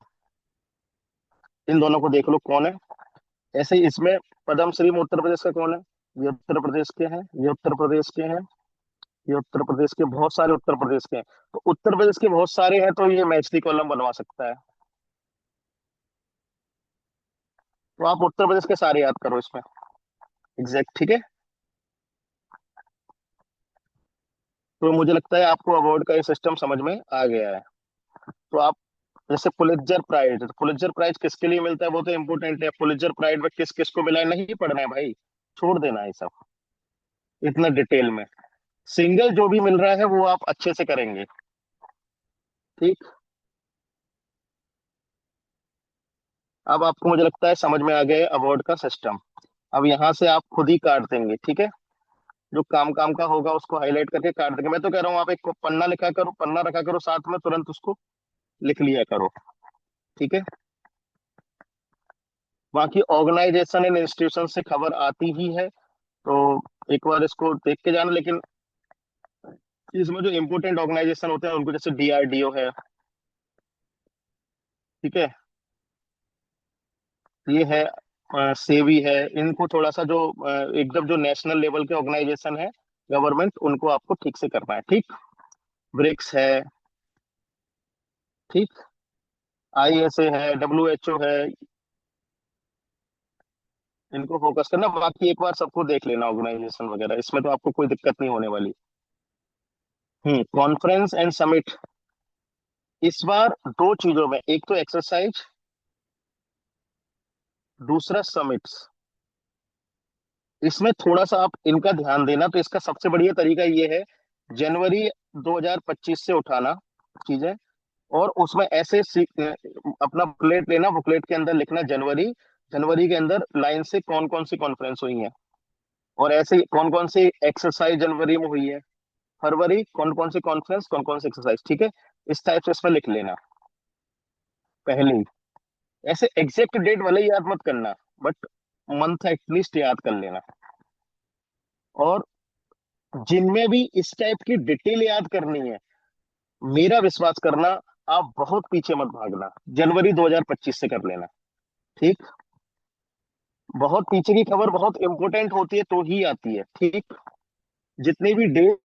इन दोनों को देख लो कौन है। ऐसे ही इसमें पद्म श्री में उत्तर प्रदेश का कौन है, ये उत्तर प्रदेश के हैं, ये उत्तर प्रदेश के हैं, ये उत्तर प्रदेश के, बहुत सारे उत्तर प्रदेश के हैं। तो उत्तर प्रदेश के बहुत सारे हैं, तो ये मैच दी कॉलम बनवा सकता है। तो आप उत्तर प्रदेश के सारे याद करो इसमें, एग्जैक्ट। ठीक है। तो मुझे लगता है आपको अवार्ड का ये सिस्टम समझ में आ गया है। तो आप जैसे पुलित्जर प्राइज, तो पुलित्जर प्राइज किसके लिए मिलता है वो तो इंपॉर्टेंट है, पुलित्जर प्राइज में किस किस को मिला है नहीं पढ़ना है भाई, छोड़ देना है ये सब इतना डिटेल में। सिंगल जो भी मिल रहा है वो आप अच्छे से करेंगे। ठीक। अब आपको मुझे लगता है समझ में आ गया अवार्ड का सिस्टम। अब यहाँ से आप खुद ही काट देंगे। ठीक है। जो काम काम का होगा उसको हाईलाइट करके काट देंगे। मैं तो कह रहा हूँ आप एक पन्ना लिखा करो, पन्ना रखा करो साथ में, तुरंत उसको लिख लिया करो। ठीक है। बाकी ऑर्गेनाइजेशन एंड इंस्टीट्यूशन से खबर आती ही है, तो एक बार इसको देख के जाना। लेकिन इसमें जो इम्पोर्टेंट ऑर्गेनाइजेशन होते हैं उनको, जैसे डीआरडीओ है, ठीक है, ये है, सेवी है, इनको थोड़ा सा जो एकदम जो नेशनल लेवल के ऑर्गेनाइजेशन है गवर्नमेंट, उनको आपको ठीक से करना है। ठीक। ब्रिक्स है। ठीक। आईएसए है, डब्ल्यूएचओ है, इनको फोकस करना। बाकी एक बार सबको देख लेना ऑर्गेनाइजेशन वगैरह, इसमें तो आपको कोई दिक्कत नहीं होने वाली। कॉन्फ्रेंस एंड समिट, इस बार 2 चीजों में, एक तो एक्सरसाइज, दूसरा समिट्स, इसमें थोड़ा सा आप इनका ध्यान देना। तो इसका सबसे बढ़िया तरीका ये है, जनवरी 2025 से उठाना चीजें, और उसमें ऐसे अपना बुकलेट लेना, बुकलेट के अंदर लिखना जनवरी, जनवरी के अंदर लाइन से कौन कौन सी कॉन्फ्रेंस हुई है, और ऐसे कौन कौन सी एक्सरसाइज जनवरी में हुई है, फरवरी कौन कौन सी कॉन्फ्रेंस, कौन कौन सी एक्सरसाइज। ठीक है। इस टाइप से इसमें लिख लेना पहले ही। ऐसे एग्जैक्ट डेट वाले याद मत करना, बट मंथ एटलीस्ट याद कर लेना। और जिनमें भी इस टाइप की डिटेल याद करनी है, मेरा विश्वास करना, आप बहुत पीछे मत भागना, जनवरी 2025 से कर लेना। ठीक। बहुत पीछे की खबर बहुत इंपॉर्टेंट होती है तो ही आती है, ठीक। जितने भी डेट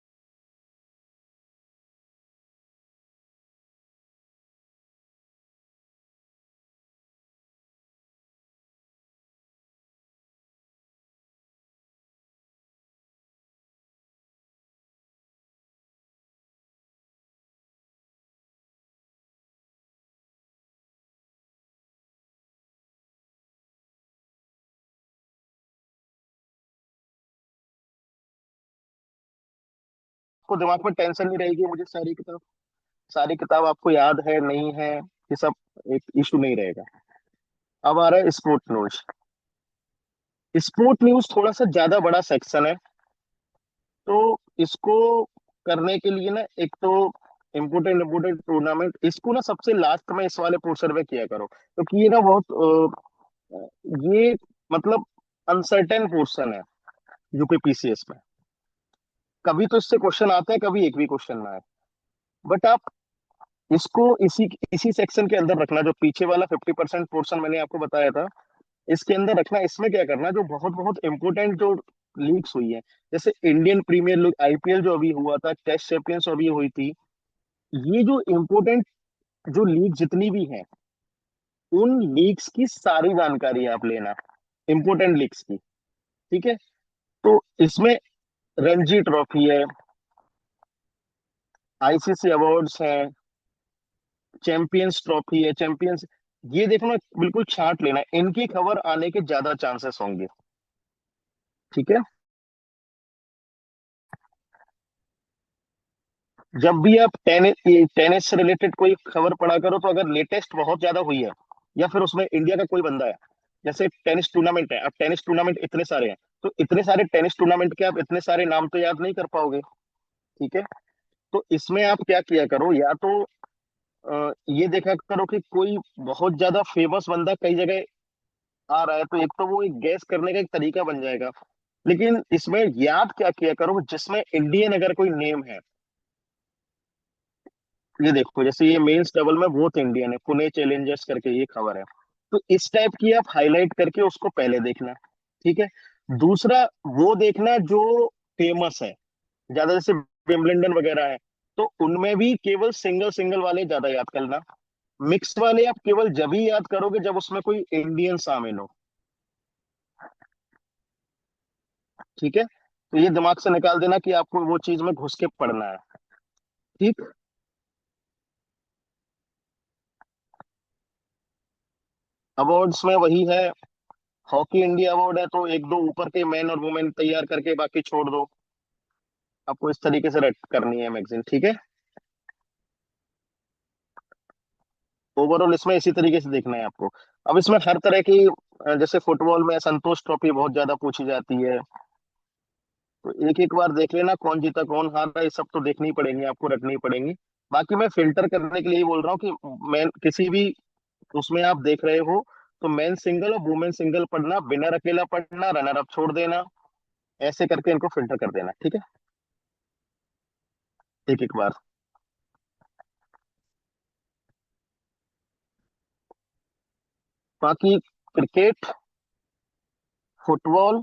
को दिमाग में टेंशन नहीं रहेगी, मुझे सारी किताब आपको याद है नहीं है, ये सब एक इशू नहीं रहेगा। अब आ रहा है स्पोर्ट न्यूज। स्पोर्ट न्यूज थोड़ा सा ज्यादा बड़ा सेक्शन है, तो इसको करने के लिए ना, एक तो इम्पोर्टेंट इम्पोर्टेंट टूर्नामेंट इसको ना सबसे लास्ट में इस वाले पोर्शन में किया करो, क्योंकि ये ना बहुत ये मतलब अनसर्टेन पोर्शन है यूपीपीसीएस में। कभी तो इससे क्वेश्चन आता है, कभी एक भी क्वेश्चन ना आए। बट आप इसको इसी इसी सेक्शन के अंदर रखना, जो पीछे वाला 50% पोर्शन मैंने आपको बताया था, इसके अंदर रखना। इसमें क्या करना, जो बहुत बहुत इंपॉर्टेंट जो लीग्स हुई है, जैसे इंडियन प्रीमियर लीग आईपीएल जो अभी हुआ था, टेस्ट चैंपियंस अभी हुई थी, ये जो इम्पोर्टेंट जो लीग जितनी भी हैं, उन लीग्स की सारी जानकारी आप लेना, इंपॉर्टेंट लीग्स की, ठीक है। तो इसमें रणजी ट्रॉफी है, आईसीसी अवार्ड्स है, चैंपियंस ट्रॉफी है, चैंपियंस, ये देखना, बिल्कुल छांट लेना, इनकी खबर आने के ज्यादा चांसेस होंगे, ठीक है। जब भी आप टेनिस टेनिस से रिलेटेड कोई खबर पढ़ा करो, तो अगर लेटेस्ट बहुत ज्यादा हुई है, या फिर उसमें इंडिया का कोई बंदा है, जैसे टेनिस टूर्नामेंट है, अब टेनिस टूर्नामेंट इतने सारे हैं, तो इतने सारे टेनिस टूर्नामेंट के आप इतने सारे नाम तो याद नहीं कर पाओगे, ठीक है। तो इसमें आप क्या किया करो, या तो ये देखा करो कि कोई बहुत ज्यादा फेमस बंदा कई जगह आ रहा है, तो एक तो वो एक गैस करने का एक तरीका बन जाएगा। लेकिन इसमें याद क्या किया करो, जिसमें इंडियन अगर कोई नेम है, ये देखो जैसे ये मेंस डबल में बहुत इंडियन है, पुणे चैलेंजर्स करके ये खबर है, तो इस टाइप की आप हाईलाइट करके उसको पहले देखना, ठीक है। दूसरा, वो देखना जो फेमस है ज्यादा, जैसे विंबलडन वगैरह है, तो उनमें भी केवल सिंगल सिंगल वाले ज्यादा याद करना। मिक्स वाले आप केवल जब ही याद करोगे जब उसमें कोई इंडियन शामिल हो, ठीक है। तो ये दिमाग से निकाल देना कि आपको वो चीज में घुस के पढ़ना है, ठीक। अवार्ड्स में वही है, हॉकी इंडिया अवार्ड है, तो एक दो ऊपर के मैन और वुमेन तैयार करके बाकी छोड़ दो। आपको इस तरीके से रट करनी है मैगजीन, ठीक है। ओवरऑल इसमें इसी तरीके से देखना है आपको। अब इसमें हर तरह की जैसे फुटबॉल में संतोष ट्रॉफी बहुत ज्यादा पूछी जाती है, तो एक एक बार देख लेना कौन जीता कौन हारा, ये सब तो देखनी पड़ेंगी आपको, रटनी पड़ेंगी। बाकी मैं फिल्टर करने के लिए ही बोल रहा हूँ कि मैं किसी भी उसमें आप देख रहे हो, तो मेन सिंगल और वुमेन सिंगल पढ़ना, विनर अकेला पढ़ना, रनर अप छोड़ देना, ऐसे करके इनको फिल्टर कर देना, ठीक है, एक एक बार। बाकी क्रिकेट, फुटबॉल,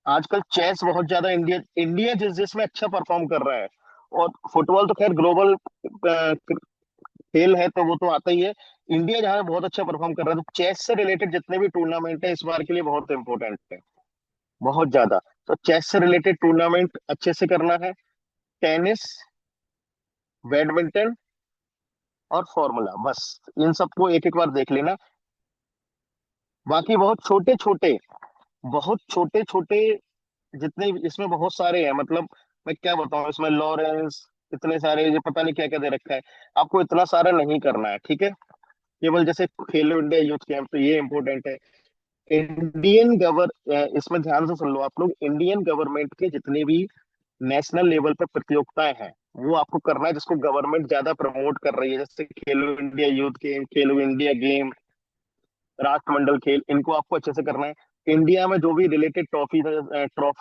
आजकल चेस बहुत ज्यादा, इंडिया इंडिया जिसमें अच्छा परफॉर्म कर रहा है, और फुटबॉल तो खैर ग्लोबल खेल है, तो वो तो आता ही है। इंडिया जहाँ बहुत अच्छा परफॉर्म कर रहा है, तो चेस से रिलेटेड जितने भी टूर्नामेंट है इस बार के लिए बहुत इंपॉर्टेंट है, बहुत ज्यादा। तो चेस से रिलेटेड टूर्नामेंट अच्छे से करना है, टेनिस, बैडमिंटन और फॉर्मूला, बस इन सबको एक एक बार देख लेना। बाकी बहुत छोटे छोटे जितने इसमें बहुत सारे हैं, मतलब मैं क्या बताऊं, इसमें लॉरेंस, इतने सारे, ये पता नहीं क्या क्या दे रखा है, आपको इतना सारा नहीं करना है, ठीक है। केवल जैसे खेलो इंडिया यूथ कैंप, तो ये इंपॉर्टेंट है। इसमें ध्यान से सुन लो आप लोग, इंडियन गवर्नमेंट के जितने भी नेशनल लेवल पे प्रतियोगिताएं हैं, वो आपको करना है, जिसको गवर्नमेंट ज्यादा प्रमोट कर रही है, जैसे खेलो इंडिया यूथ गेम, खेलो इंडिया गेम, राष्ट्रमंडल खेल, इनको आपको अच्छे से करना है। इंडिया में जो भी रिलेटेड ट्रॉफी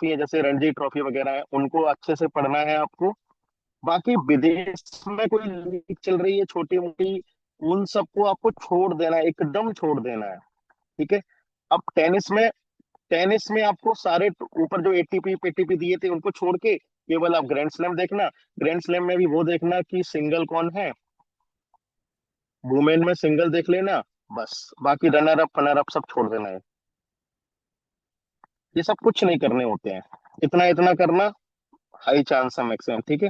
है, जैसे रणजी ट्रॉफी वगैरह है, उनको अच्छे से पढ़ना है आपको। बाकी विदेश में कोई लीग चल रही है छोटी मोटी, उन सबको आपको छोड़ देना है, एकदम छोड़ देना है, ठीक है। अब टेनिस में आपको सारे ऊपर जो एटीपी पेटीपी दिए थे उनको छोड़ के केवल आप ग्रैंड स्लैम देखना। ग्रैंड स्लैम में भी वो देखना कि सिंगल कौन है, वुमेन में सिंगल देख लेना, बस बाकी रनर अप फनर अप सब छोड़ देना है। ये सब कुछ नहीं करने होते हैं, इतना इतना करना, हाई चांस है मैक्सिमम, ठीक है।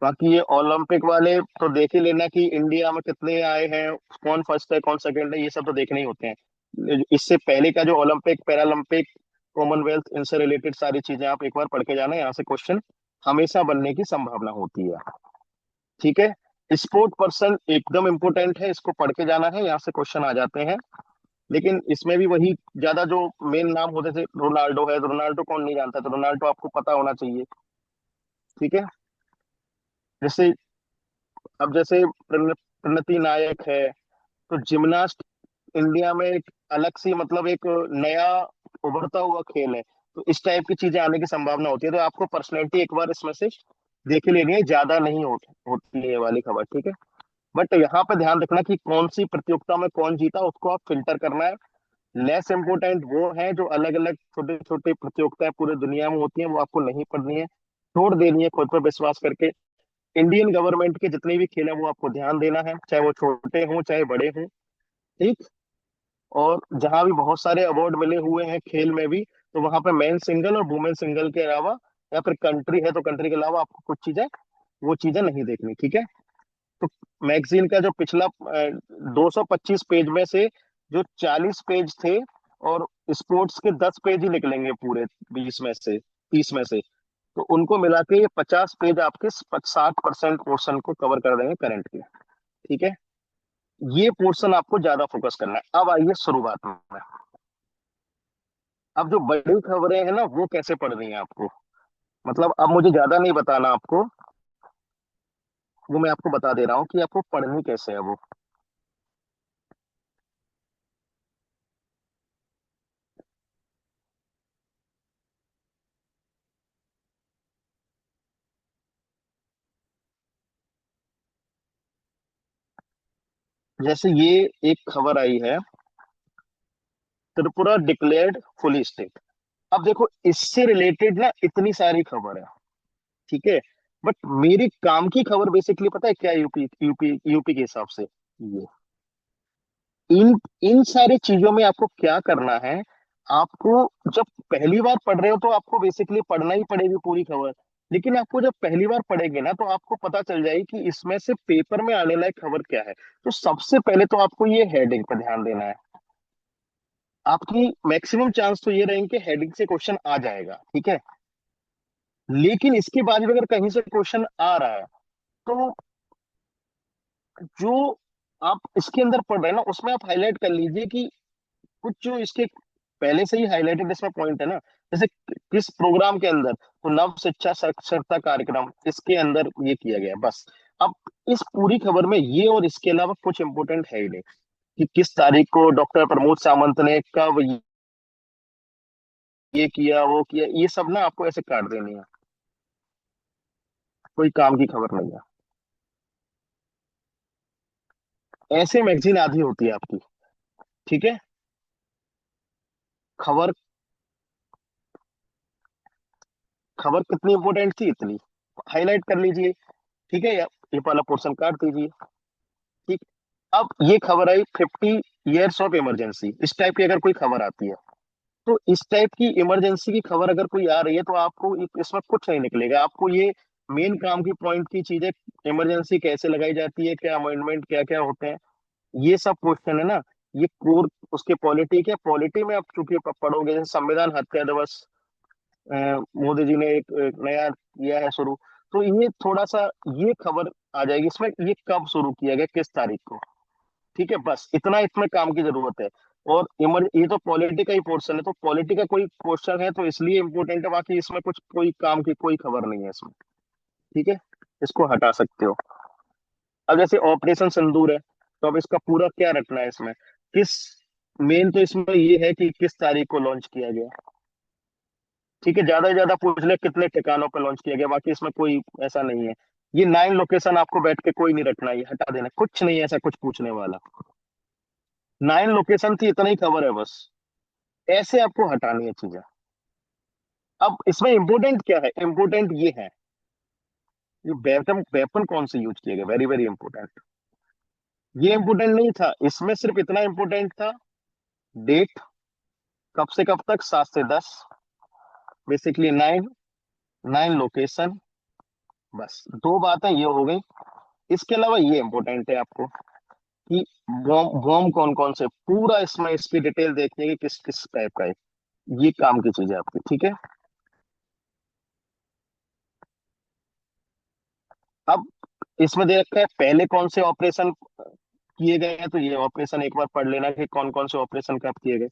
बाकी ये ओलंपिक वाले तो देख ही लेना कि इंडिया में कितने आए हैं, कौन फर्स्ट है कौन सेकंड है, ये सब तो देखने ही होते हैं। इससे पहले का जो ओलंपिक पैरालंपिक कॉमनवेल्थ इनसे रिलेटेड सारी चीजें आप एक बार पढ़ के जाना, यहाँ से क्वेश्चन हमेशा बनने की संभावना होती है, ठीक है। स्पोर्ट पर्सन एकदम इंपॉर्टेंट है, इसको पढ़ के जाना है, यहाँ से क्वेश्चन आ जाते हैं। लेकिन इसमें भी वही ज्यादा जो मेन नाम होते थे, रोनाल्डो है, तो रोनाल्डो कौन नहीं जानता, तो रोनाल्डो आपको पता होना चाहिए, ठीक है। जैसे अब जैसे प्रणति नायक है, तो जिमनास्ट इंडिया में एक अलग सी मतलब एक नया उभरता हुआ खेल है, तो इस टाइप की चीजें आने की संभावना होती है। तो आपको पर्सनैलिटी एक बार इसमें से देख ही लेनी है, ज्यादा नहीं होती है ये वाली खबर, ठीक है। बट यहाँ पे ध्यान रखना कि कौन सी प्रतियोगिता में कौन जीता, उसको आप फिल्टर करना है। लेस इंपोर्टेंट वो है जो अलग अलग छोटे छोटे प्रतियोगिताएं पूरे दुनिया में होती हैं, वो आपको नहीं पढ़नी है, छोड़ देनी है खुद पर विश्वास करके। इंडियन गवर्नमेंट के जितने भी खेल हैं वो आपको ध्यान देना है, चाहे वो छोटे हों चाहे बड़े हों, ठीक। और जहां भी बहुत सारे अवार्ड मिले हुए हैं खेल में भी, तो वहां पे मेन सिंगल और वुमेन सिंगल के अलावा, या फिर कंट्री है तो कंट्री के अलावा आपको कुछ चीजें, वो चीजें नहीं देखनी, ठीक है। तो मैगजीन का जो पिछला 225 पेज में से जो 40 पेज थे, और स्पोर्ट्स के 10 पेज ही निकलेंगे पूरे 20 में से, 30 में से, तो उनको मिला के ये 50 पेज आपके 60% पोर्शन को कवर कर देंगे करंट के, ठीक है। ये पोर्शन आपको ज्यादा फोकस करना है। अब आइए शुरुआत में, अब जो बड़ी खबरें हैं ना वो कैसे पढ़नी है आपको, मतलब अब मुझे ज्यादा नहीं बताना आपको, वो मैं आपको बता दे रहा हूँ कि आपको पढ़नी कैसे है वो। जैसे ये एक खबर आई है, त्रिपुरा डिक्लेयर्ड फुली स्टेट। अब देखो इससे रिलेटेड ना इतनी सारी खबर है, ठीक है। बट मेरी काम की खबर बेसिकली पता है क्या, यूपी यूपी यूपी के हिसाब से, ये इन इन सारी चीजों में आपको क्या करना है, आपको जब पहली बार पढ़ रहे हो तो आपको बेसिकली पढ़ना ही पड़ेगी पूरी खबर। लेकिन आपको जब पहली बार पढ़ेंगे ना तो आपको पता चल जाएगी कि इसमें से पेपर में आने लायक खबर क्या है। तो सबसे पहले तो आपको ये हेडिंग पर ध्यान देना है। आपकी मैक्सिमम चांस तो ये रहेंगे कि हेडिंग से क्वेश्चन आ जाएगा, ठीक है। लेकिन इसके बाद भी अगर कहीं से क्वेश्चन आ रहा है, तो जो आप इसके अंदर पढ़ रहे हैं ना उसमें आप हाईलाइट कर लीजिए कि कुछ जो इसके पहले से ही हाईलाइटेड इसमें पॉइंट है ना, जैसे किस प्रोग्राम के अंदर, तो नव शिक्षा साक्षरता कार्यक्रम, इसके अंदर ये किया गया, बस। अब इस पूरी खबर में ये और इसके अलावा कुछ इंपोर्टेंट है ही नहीं, कि किस तारीख को डॉक्टर प्रमोद सावंत ने कब ये किया वो किया, ये सब ना आपको ऐसे काट देनी है, कोई काम की खबर नहीं है। ऐसे मैगजीन आधी होती है आपकी, ठीक है। खबर खबर कितनी इंपॉर्टेंट थी इतनी हाईलाइट कर लीजिए, ठीक है, या ये वाला पोर्शन काट दीजिए, ठीक। अब ये खबर आई 50 years ऑफ इमरजेंसी, इस टाइप की अगर कोई खबर आती है, तो इस टाइप की इमरजेंसी की खबर अगर कोई आ रही है, तो आपको इसमें कुछ नहीं निकलेगा, आपको ये मेन काम की पॉइंट की चीजें, इमरजेंसी कैसे लगाई जाती है, क्या अमेंडमेंट क्या क्या होते हैं, ये सब क्वेश्चन है ना, ये कोर उसके पॉलिटी क्या, पॉलिटी में आप चूंकि पढ़ोगे, जैसे संविधान हत्या दिवस मोदी जी ने एक नया किया है शुरू, तो ये थोड़ा सा ये खबर आ जाएगी इसमें, ये कब शुरू किया गया किस तारीख को, ठीक है, बस इतना इसमें काम की जरूरत है। और ये तो पॉलिटी का ही पोर्शन है, तो पॉलिटी का कोई क्वेश्चन है तो इसलिए इंपोर्टेंट है, बाकी इसमें कुछ कोई काम की कोई खबर नहीं है इसमें, ठीक है, इसको हटा सकते हो। अब जैसे ऑपरेशन सिंदूर है, तो अब इसका पूरा क्या रखना है इसमें, किस, मेन तो इसमें ये है कि किस तारीख को लॉन्च किया गया, ठीक है। ज्यादा से ज्यादा पूछ ले कितने ठिकानों पे लॉन्च किया गया, बाकी इसमें कोई ऐसा नहीं है। ये 9 लोकेशन आपको बैठ के कोई नहीं रखना, ये हटा देना, कुछ नहीं है ऐसा कुछ पूछने वाला। 9 लोकेशन थी, इतना ही खबर है बस। ऐसे आपको हटानी है चीजें। अब इसमें इंपोर्टेंट क्या है, इंपोर्टेंट ये है, ये वेपन वेपन कौन से यूज किए गए, वेरी वेरी इंपोर्टेंट। ये इंपोर्टेंट नहीं था, इसमें सिर्फ इतना इंपोर्टेंट था, डेट, कब से कब तक, 7 से 10, बेसिकली 9, 9 लोकेशन, बस 2 बातें ये हो गई। इसके अलावा ये इंपॉर्टेंट है आपको कि बॉम्ब बॉम्ब कौन कौन से, पूरा इसमें इसकी डिटेल देखनी है कि किस किस टाइप का है। ये काम की चीज है आपकी, ठीक है। अब इसमें दे रखा है पहले कौन से ऑपरेशन किए गए हैं, तो ये ऑपरेशन एक बार पढ़ लेना कि कौन कौन से ऑपरेशन कब किए गए।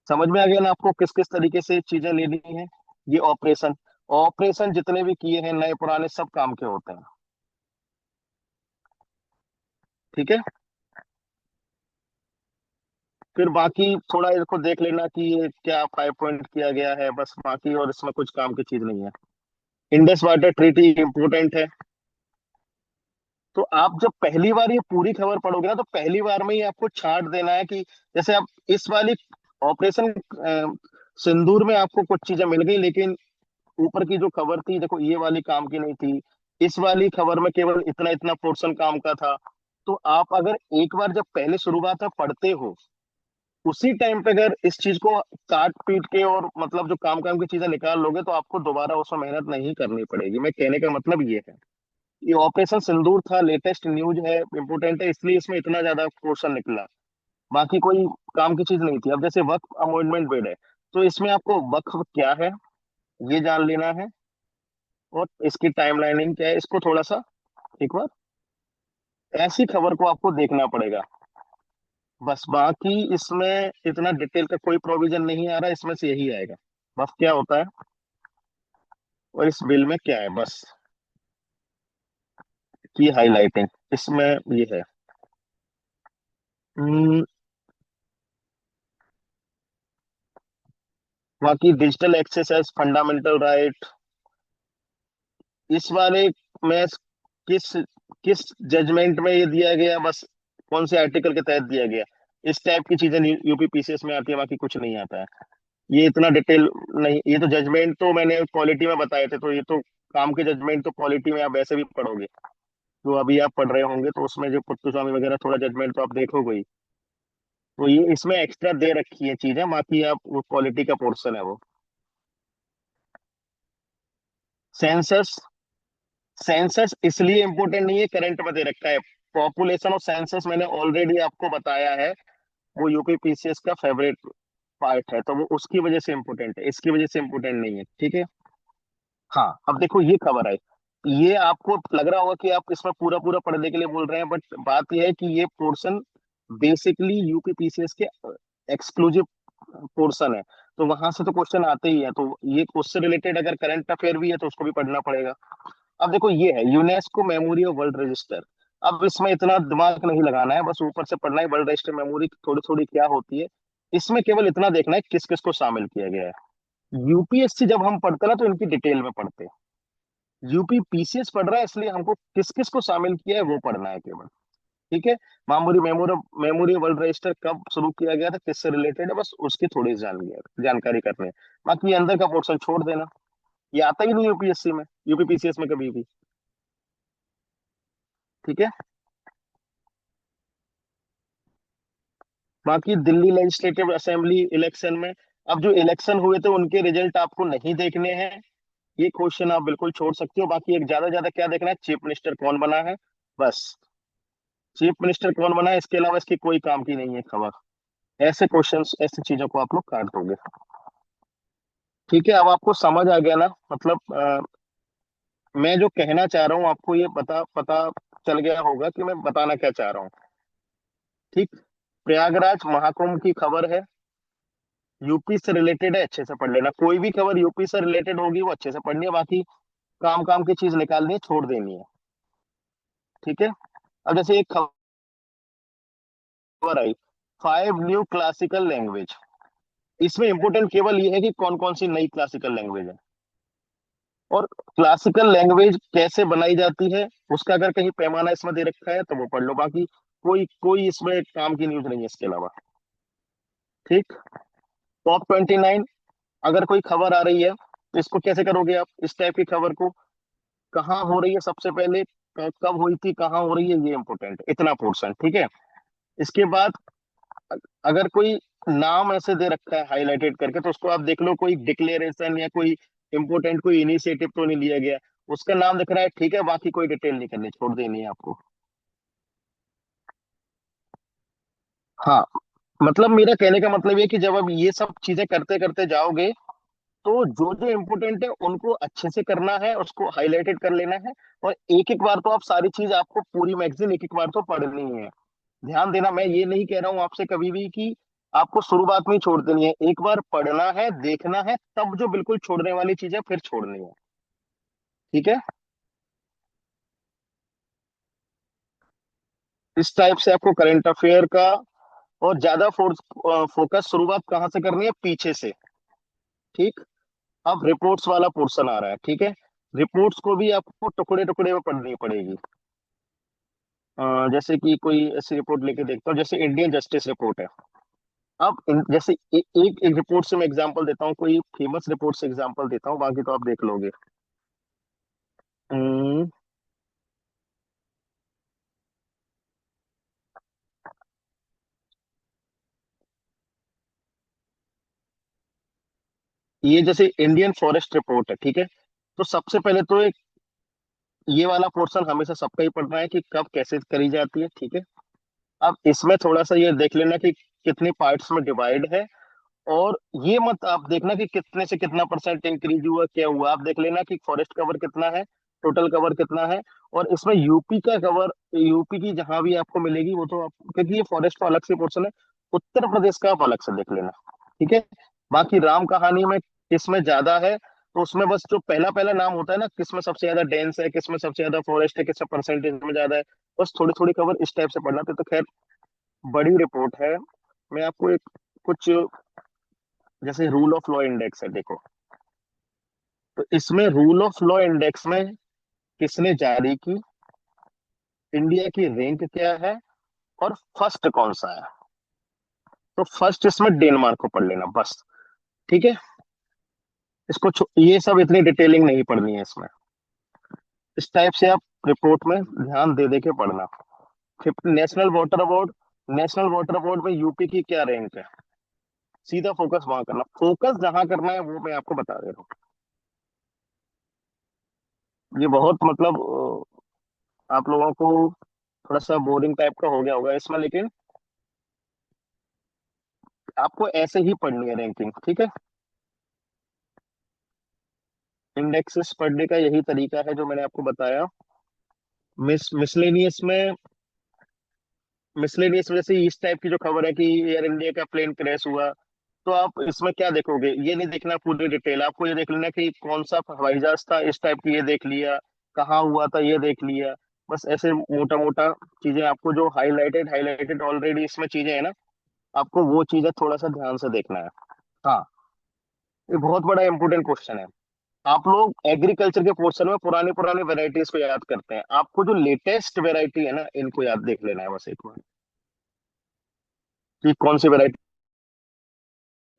समझ में आ गया ना आपको किस किस तरीके से चीजें लेनी है। ये ऑपरेशन, ऑपरेशन जितने भी किए हैं नए पुराने सब काम के होते हैं, ठीक है। फिर बाकी थोड़ा इसको देख लेना कि ये क्या 5 पॉइंट किया गया है, बस बाकी और इसमें कुछ काम की चीज नहीं है। इंडस वाटर ट्रीटी इंपोर्टेंट है। तो आप जब पहली बार ये पूरी खबर पढ़ोगे ना, तो पहली बार में ही आपको छांट देना है कि जैसे आप इस वाली ऑपरेशन सिंदूर में आपको कुछ चीजें मिल गई, लेकिन ऊपर की जो खबर थी देखो ये वाली काम की नहीं थी। इस वाली खबर में केवल इतना इतना पोर्शन काम का था। तो आप अगर एक बार जब पहले शुरुआत में पढ़ते हो, उसी टाइम पे अगर इस चीज को काट पीट के और मतलब जो काम काम की चीजें निकाल लोगे, तो आपको दोबारा उसमें मेहनत नहीं करनी पड़ेगी। मैं कहने का मतलब ये है, ये ऑपरेशन सिंदूर था, लेटेस्ट न्यूज है, इंपोर्टेंट है, इसलिए इसमें इतना ज्यादा क्वेश्चन निकला। बाकी कोई काम की चीज नहीं थी। अब जैसे वक्फ अमेंडमेंट बिल है, तो इसमें आपको वक्फ क्या है ये जान लेना है, और इसकी टाइमलाइनिंग क्या है इसको थोड़ा सा एक बार ऐसी खबर को आपको देखना पड़ेगा। बस बाकी इसमें इतना डिटेल का कोई प्रोविजन नहीं आ रहा, इसमें से यही आएगा बस क्या होता है और इस बिल में क्या है, बस की हाईलाइटिंग इसमें ये है। हम्म, बाकी digital access as fundamental right, इस वाले में किस किस जजमेंट में ये दिया गया, बस कौन से आर्टिकल के तहत दिया गया, इस टाइप की चीजें यूपीपीसीएस में आती है, बाकी कुछ नहीं आता है। ये इतना डिटेल नहीं, ये तो जजमेंट तो मैंने क्वालिटी में बताए थे, तो ये तो काम के जजमेंट तो क्वालिटी में आप वैसे भी पढ़ोगे, जो अभी आप पढ़ रहे होंगे तो उसमें जो पुट्टू वगैरह थोड़ा जजमेंट तो आप देखोगे ही। तो ये इसमें एक्स्ट्रा दे रखी है चीजें, बाकी आप वो क्वालिटी का पोर्शन है वो। सेंसस, सेंसस इसलिए इंपॉर्टेंट नहीं है, करंट में दे रखा है। पॉपुलेशन और सेंसस मैंने ऑलरेडी आपको बताया है, वो यूपीपीसीएस का फेवरेट पार्ट है, तो वो उसकी वजह से इंपॉर्टेंट है, इसकी वजह से इंपॉर्टेंट नहीं है, ठीक है। हाँ अब देखो ये खबर आई, ये आपको लग रहा होगा कि आप इसमें पूरा पूरा पढ़ने के लिए बोल रहे हैं, बट बात यह है कि ये पोर्शन बेसिकली यूपीपीसीएस के एक्सक्लूसिव पोर्शन है, तो वहां से तो क्वेश्चन आते ही है, तो ये उससे रिलेटेड अगर करंट अफेयर भी है तो उसको भी पढ़ना पड़ेगा। अब देखो ये है UNESCO memory of world register. अब इसमें इतना दिमाग नहीं लगाना है, बस ऊपर से पढ़ना है वर्ल्ड रजिस्टर मेमोरी थोड़ी थोड़ी क्या होती है। इसमें केवल इतना देखना है किस किस को शामिल किया गया है। यूपीएससी जब हम पढ़ते हैं ना तो इनकी डिटेल में पढ़ते हैं, यूपी पीसीएस पढ़ रहा है इसलिए हमको किस किस को शामिल किया है वो पढ़ना है केवल, ठीक है। Memory memory memory world register कब शुरू किया गया था, किससे रिलेटेड है, बस उसकी थोड़ी जानकारी करनी है। बाकी ये अंदर का पोर्शन छोड़ देना, ये आता ही नहीं यूपीएससी में, यूपी पीसीएस में कभी भी, ठीक है। बाकी दिल्ली लेजिस्लेटिव असेंबली इलेक्शन में, अब जो इलेक्शन हुए थे उनके रिजल्ट आपको नहीं देखने हैं, ये क्वेश्चन आप बिल्कुल छोड़ सकते हो। बाकी एक ज्यादा ज्यादा क्या देखना है, चीफ मिनिस्टर कौन बना है, बस चीफ मिनिस्टर कौन बना है, इसके अलावा इसकी कोई काम की नहीं है खबर। ऐसे क्वेश्चंस ऐसी चीजों को आप लोग काट दोगे, ठीक है। अब आपको समझ आ गया ना, मतलब मैं जो कहना चाह रहा हूँ आपको ये पता पता चल गया होगा कि मैं बताना क्या चाह रहा हूँ, ठीक। प्रयागराज महाकुंभ की खबर है, यूपी से रिलेटेड है, अच्छे से पढ़ लेना, कोई भी खबर यूपी से रिलेटेड होगी वो अच्छे से पढ़नी है, बाकी काम काम की चीज निकालनी है, छोड़ देनी है, ठीक है। अब जैसे एक खबर आई, 5 न्यू क्लासिकल लैंग्वेज, इसमें इंपोर्टेंट केवल ये है कि कौन कौन सी नई क्लासिकल लैंग्वेज है, और क्लासिकल लैंग्वेज कैसे बनाई जाती है उसका अगर कहीं पैमाना इसमें दे रखा है तो वो पढ़ लो। बाकी कोई कोई इसमें काम की न्यूज नहीं है इसके अलावा। ठीक। टॉप 29, अगर कोई खबर आ रही है तो इसको कैसे करोगे आप, इस टाइप की खबर को कहाँ हो रही है सबसे पहले, कब हुई थी, कहाँ हो रही है, ये इंपॉर्टेंट, इतना पोर्शन। ठीक है। इसके बाद अ- अगर कोई नाम ऐसे दे रखा है हाईलाइटेड करके, तो उसको आप देख लो कोई डिक्लेरेशन या कोई इंपोर्टेंट कोई इनिशिएटिव तो नहीं लिया गया। उसका नाम दिख रहा है, ठीक है, बाकी कोई डिटेल नहीं करनी, छोड़ देनी है आपको। हाँ, मतलब मेरा कहने का मतलब ये कि जब आप ये सब चीजें करते करते जाओगे, तो जो जो इम्पोर्टेंट है उनको अच्छे से करना है, उसको हाईलाइटेड कर लेना है। और एक एक बार तो आप सारी चीज, आपको पूरी मैगजीन एक एक बार तो पढ़नी है। ध्यान देना, मैं ये नहीं कह रहा हूं आपसे कभी भी कि आपको शुरुआत में ही छोड़ देनी है, एक बार पढ़ना है, देखना है, तब जो बिल्कुल छोड़ने वाली चीज है फिर छोड़नी है। ठीक है। इस टाइप से आपको करंट अफेयर का, और ज्यादा फोकस शुरुआत कहाँ से करनी है, पीछे से। ठीक। अब रिपोर्ट्स वाला पोर्शन आ रहा है। ठीक है। रिपोर्ट्स को भी आपको टुकड़े टुकड़े में पढ़नी पड़ेगी। जैसे कि कोई ऐसी रिपोर्ट लेके देखता हूँ, जैसे इंडियन जस्टिस रिपोर्ट है। अब जैसे एक एक रिपोर्ट से मैं एग्जांपल देता हूँ, कोई फेमस रिपोर्ट से एग्जांपल देता हूँ, बाकी तो आप देख लोगे। हम्म, ये जैसे इंडियन फॉरेस्ट रिपोर्ट है। ठीक है। तो सबसे पहले तो एक ये वाला पोर्शन हमेशा सबका ही पढ़ना है कि कब कैसे करी जाती है। ठीक है। अब इसमें थोड़ा सा ये देख लेना कि कितने पार्ट्स में डिवाइड है। और ये मत आप देखना कि कितने से कितना परसेंट इंक्रीज हुआ, क्या हुआ, आप देख लेना कि फॉरेस्ट कवर कितना है, टोटल कवर कितना है। और इसमें यूपी का कवर, यूपी की जहां भी आपको मिलेगी वो तो आप, क्योंकि ये फॉरेस्ट का अलग से पोर्शन है, उत्तर प्रदेश का आप अलग से देख लेना। ठीक है। बाकी राम कहानी में किसमें ज्यादा है, तो उसमें बस जो पहला पहला नाम होता है ना, किसमें सबसे ज्यादा डेंस है, किसमें सबसे ज्यादा फॉरेस्ट है, किसमें परसेंटेज में ज्यादा है, बस थोड़ी थोड़ी खबर इस टाइप से पढ़ना था। तो खैर, बड़ी रिपोर्ट है। मैं आपको एक कुछ, जैसे रूल ऑफ लॉ इंडेक्स है, देखो। तो इसमें रूल ऑफ लॉ इंडेक्स में किसने जारी की, इंडिया की रैंक क्या है, और फर्स्ट कौन सा है। तो फर्स्ट इसमें डेनमार्क को पढ़ लेना बस। ठीक है। ये सब इतनी डिटेलिंग नहीं पढ़नी है इसमें। इस टाइप से आप रिपोर्ट में ध्यान दे दे के पढ़ना। Fifth, national water award. National water award में यूपी की क्या रैंक है, सीधा फोकस वहां करना, फोकस जहां करना है वो मैं आपको बता दे रहा हूँ। ये बहुत मतलब आप लोगों को थोड़ा सा बोरिंग टाइप का हो गया होगा इसमें, लेकिन आपको ऐसे ही पढ़नी है रैंकिंग। ठीक है। इंडेक्सेस पढ़ने का यही तरीका है जो मैंने आपको बताया। मिसलेनियस में, मिसलेनियस में जैसे इस टाइप की जो खबर है कि एयर इंडिया का प्लेन क्रैश हुआ, तो आप इसमें क्या देखोगे, ये नहीं देखना पूरी डिटेल, आपको ये देख लेना कि कौन सा हवाई जहाज था, इस टाइप की ये देख लिया, कहाँ हुआ था ये देख लिया। बस ऐसे मोटा मोटा चीजें आपको जो हाईलाइटेड हाईलाइटेड ऑलरेडी इसमें चीजें है ना, आपको वो चीजें थोड़ा सा ध्यान से देखना है। हाँ, ये बहुत बड़ा इंपोर्टेंट क्वेश्चन है। आप लोग एग्रीकल्चर के पोर्शन में पुरानी पुरानी वेराइटीज को याद करते हैं, आपको जो लेटेस्ट वेराइटी है ना, इनको याद देख लेना है बस एक बार, कि कौन सी वेराइटी